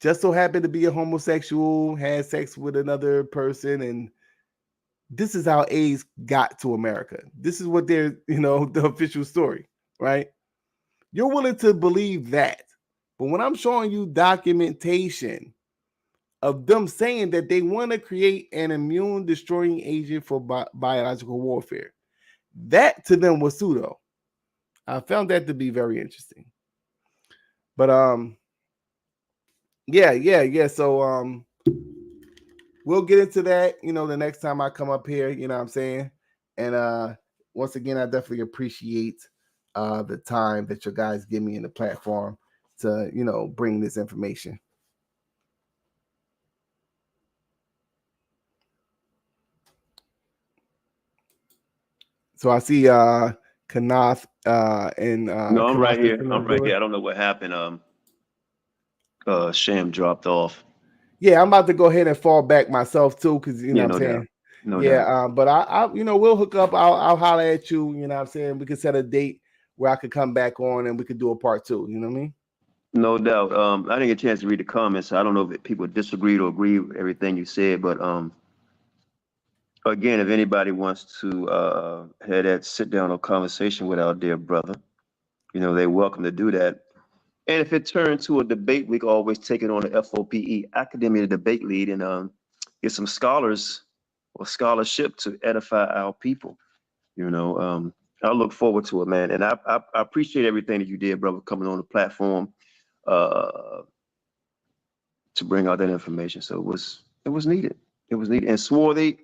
just so happened to be a homosexual, had sex with another person, and this is how AIDS got to America. This is what they're, you know, the official story, right? You're willing to believe that. But when I'm showing you documentation of them saying that they want to create an immune destroying agent for biological warfare, that to them was pseudo. I found that to be very interesting. But yeah. So we'll get into that, you know, the next time I come up here, you know what I'm saying? And once again, I definitely appreciate the time that you guys give me in the platform to, you know, bring this information. So I see QANATH and no, I'm right here. I'm right here. I don't know what happened. Sham dropped off. Yeah, I'm about to go ahead and fall back myself too, because you know what I'm saying. Doubt. No yeah, doubt. But I, you know, we'll hook up. I'll holler at you. You know what I'm saying. We could set a date where I could come back on and we could do a part 2. You know what I mean? No doubt. I didn't get a chance to read the comments. So I don't know if people disagreed or agree with everything you said, but again, if anybody wants to have that sit down or conversation with our dear brother, you know, they're welcome to do that. And if it turns to a debate, we can always take it on the F.O.P.E. Academia Debate Lead and get some scholars or scholarship to edify our people. You know, I look forward to it, man. And I appreciate everything that you did, brother, coming on the platform to bring out that information. So it was needed. It was needed. And Swarthy,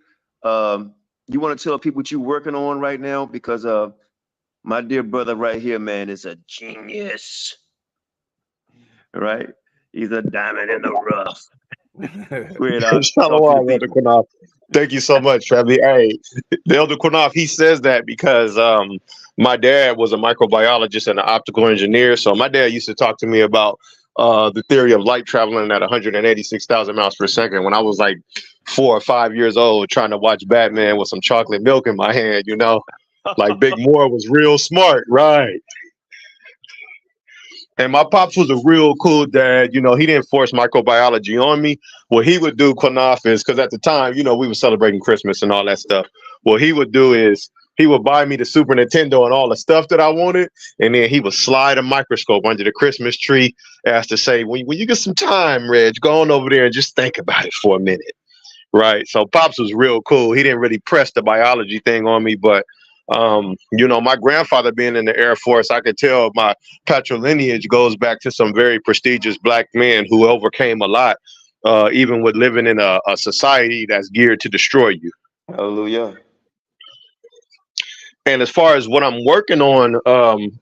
you want to tell people what you're working on right now? Because my dear brother right here, man, is a genius. Right? He's a diamond in the rough. Shalom, Elder QANATH. Thank you so much, Travis. Hey, the Elder QANATH, he says that because my dad was a microbiologist and an optical engineer. So my dad used to talk to me about the theory of light traveling at 186,000 miles per second when I was like 4 or 5 years old, trying to watch Batman with some chocolate milk in my hand, you know? Like Big Moore was real smart, right? And my pops was a real cool dad. You know, he didn't force microbiology on me. What he would do, QANATH, is because at the time, you know, we were celebrating Christmas and all that stuff. What he would do is he would buy me the Super Nintendo and all the stuff that I wanted, and then he would slide a microscope under the Christmas tree as to say, when you get some time, Reg, go on over there and just think about it for a minute. Right. So Pops was real cool. He didn't really press the biology thing on me, but you know, my grandfather being in the Air Force, I could tell my patrilineage goes back to some very prestigious black men who overcame a lot, even with living in a society that's geared to destroy you. Hallelujah. And as far as what I'm working on,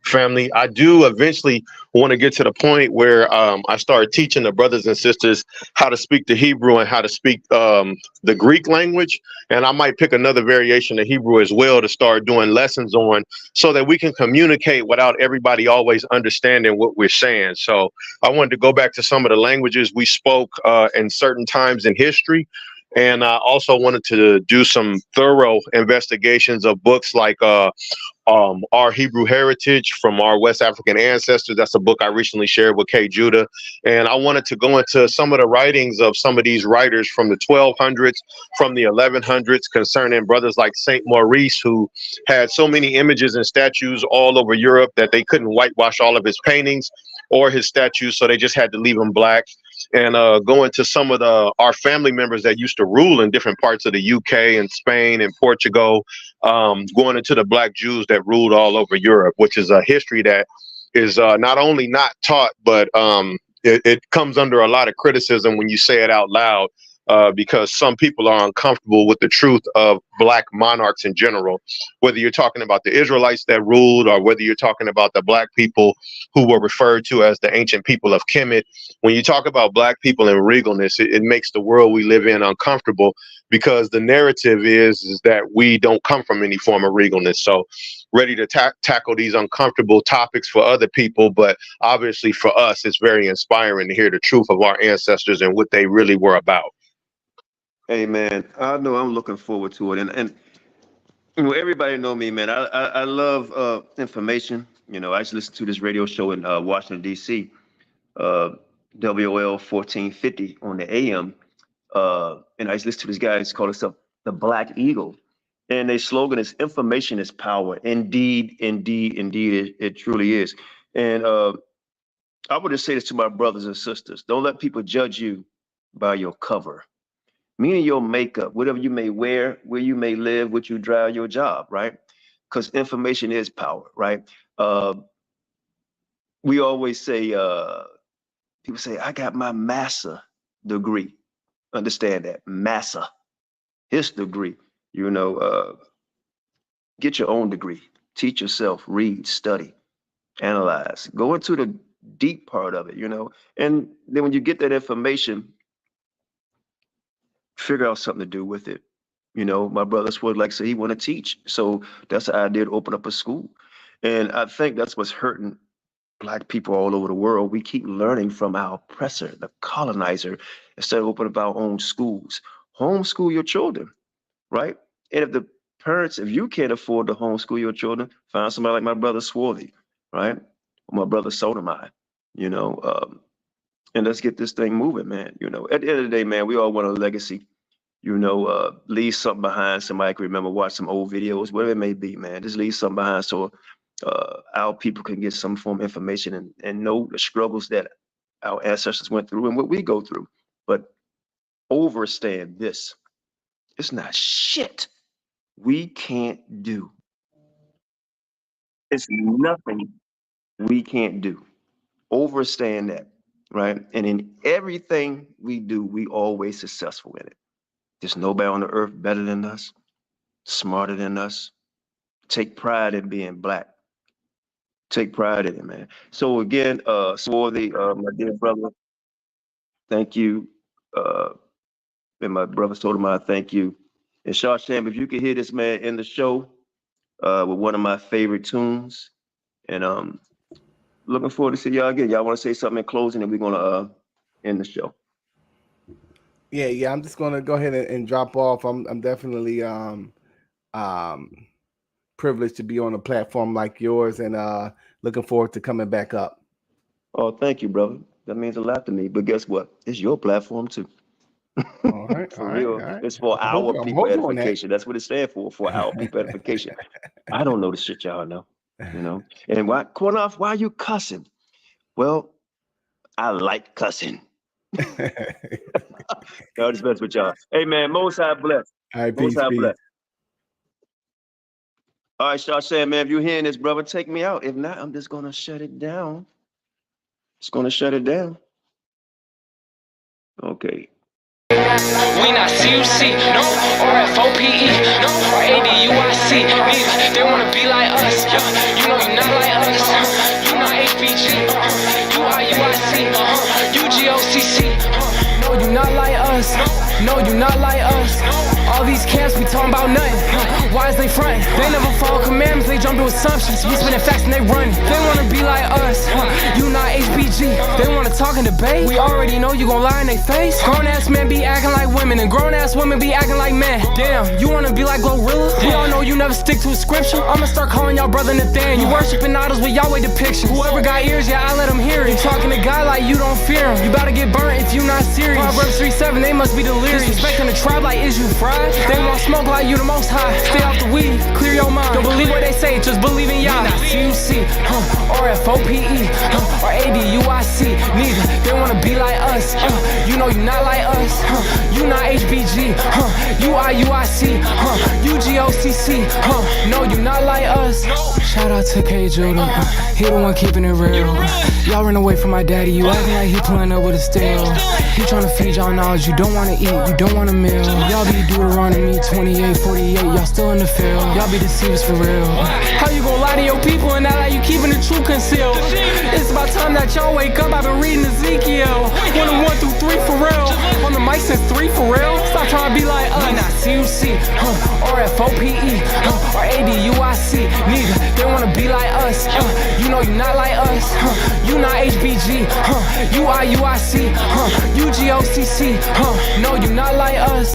family, I do eventually want to get to the point where I start teaching the brothers and sisters how to speak the Hebrew and how to speak the Greek language. And I might pick another variation of Hebrew as well to start doing lessons on so that we can communicate without everybody always understanding what we're saying. So I wanted to go back to some of the languages we spoke in certain times in history. And I also wanted to do some thorough investigations of books like Our Hebrew Heritage from Our West African Ancestors. That's a book I recently shared with K. Judah. And I wanted to go into some of the writings of some of these writers from the 1200s, from the 1100s, concerning brothers like Saint Maurice, who had so many images and statues all over Europe that they couldn't whitewash all of his paintings or his statues, so they just had to leave them black. And go into some of our family members that used to rule in different parts of the UK and Spain and Portugal, going into the black Jews that ruled all over Europe, which is a history that is not only not taught, but it comes under a lot of criticism when you say it out loud, because some people are uncomfortable with the truth of black monarchs in general, whether you're talking about the Israelites that ruled or whether you're talking about the black people who were referred to as the ancient people of Kemet. When you talk about black people in regalness, it makes the world we live in uncomfortable, because the narrative is that we don't come from any form of regalness. So ready to tackle these uncomfortable topics for other people, but obviously for us, it's very inspiring to hear the truth of our ancestors and what they really were about. Hey man, I know I'm looking forward to it, and you know, everybody know me, man. I love information. You know, I just listen to this radio show in Washington D.C., WOL 1450 on the AM, and I just listen to this guy. It's called himself the Black Eagle, and their slogan is "Information is power." Indeed, indeed, indeed, it truly is. And I would just say this to my brothers and sisters: don't let people judge you by your cover, meaning your makeup, whatever you may wear, where you may live, what you drive, your job, right? Because information is power, right? We always say, people say, I got my massa degree. Understand that, massa, his degree. You know, get your own degree. Teach yourself, read, study, analyze. Go into the deep part of it, you know? And then when you get that information, figure out something to do with it. You know, my brother Sword, like I said, he want to teach. So that's the idea to open up a school. And I think that's what's hurting Black people all over the world. We keep learning from our oppressor, the colonizer, instead of opening up our own schools. Homeschool your children, right? And if the parents, if you can't afford to homeschool your children, find somebody like my brother Swarthy, right? Or my brother Solarmind, you know, and let's get this thing moving, man. You know, at the end of the day, man, we all want a legacy. You know, leave something behind. Somebody can remember, watch some old videos, whatever it may be, man. Just leave something behind so our people can get some form of information and know the struggles that our ancestors went through and what we go through. But overstand this: it's not shit we can't do. It's nothing we can't do. Overstand that, right? And in everything we do, we always successful in it. There's nobody on the earth better than us, smarter than us. Take pride in being Black. Take pride in it, man. So again, Swarthy, my dear brother, thank you. And my brother Sotomayor, thank you. And Shawsham, if you could hear this man in the show with one of my favorite tunes, and looking forward to see y'all again. Y'all want to say something in closing, and we're gonna end the show. Yeah. I'm just gonna go ahead and drop off. I'm definitely privileged to be on a platform like yours, and looking forward to coming back up. Oh, thank you, brother. That means a lot to me. But guess what? It's your platform too. All right, For real. It's for I'm our people hoping on edification. That's what it stands for our people edification. I don't know the shit y'all know, you know. And why, QANATH, why are you cussing? Well, I like cussing. God is best with y'all. Hey man, Most High bless. All right, Most peace, High peace. bless. All right, Shashan, man, if you're hearing this, brother, take me out. If not, I'm just gonna shut it down. Just gonna shut it down. Okay. We not CUC, no, or F.O.P.E, no, or ADUIC, neither. They wanna be like us, you know you not like us. You not HBG, UIUIC, UGOCC. No, you not like us. No, you not like us. All these camps, we talking about nothing. Why is they frontin'? They never follow commandments, they jump to assumptions. We spinning facts and they running. They wanna be like us. You not HBG. They wanna talk and debate. We already know you gon' lie in their face. Grown ass men be acting like women, and grown ass women be acting like men. Damn, you wanna be like Glorilla? We all know you never stick to a scripture. I'ma start calling y'all brother Nathan. You worshiping idols with Yahweh depictions. Whoever got ears, yeah, I let them hear it. You talking to God like you don't fear him. You better get burnt if you not serious. Proverbs 3:7, they must be delirious. Disrespecting the tribe like is you fried? They want smoke like you the most high. Stay off the weed, clear your mind. Don't believe what they say, just believe in Yah. CUC, or F.O.P.E, or ADUIC. Neither, they wanna be like us. You know you not like us. You not HBG, UIUIC, UGOCC. No, you not like us. Shout out to K. Judah, he the one keeping it real. Y'all run away from my daddy, you acting like he pulling up with a steel. He tryna feed y'all knowledge, you don't wanna eat, you don't want a meal. Y'all be Deuteronomy 28, 48, y'all still in the field. Y'all be deceivers for real. How you gon' lie to your people and act like you keeping the truth concealed? It's about time that y'all wake up, I've been reading Ezekiel. 1 through 3 for real. On the mic since 3 for real. Stop trying to be like us. We not CUC, or F.O.P.E, or ADUIC. Neither, they wanna be like us. You know you not like us. You not HBG, UIUIC, UGOCC. No, you not like us.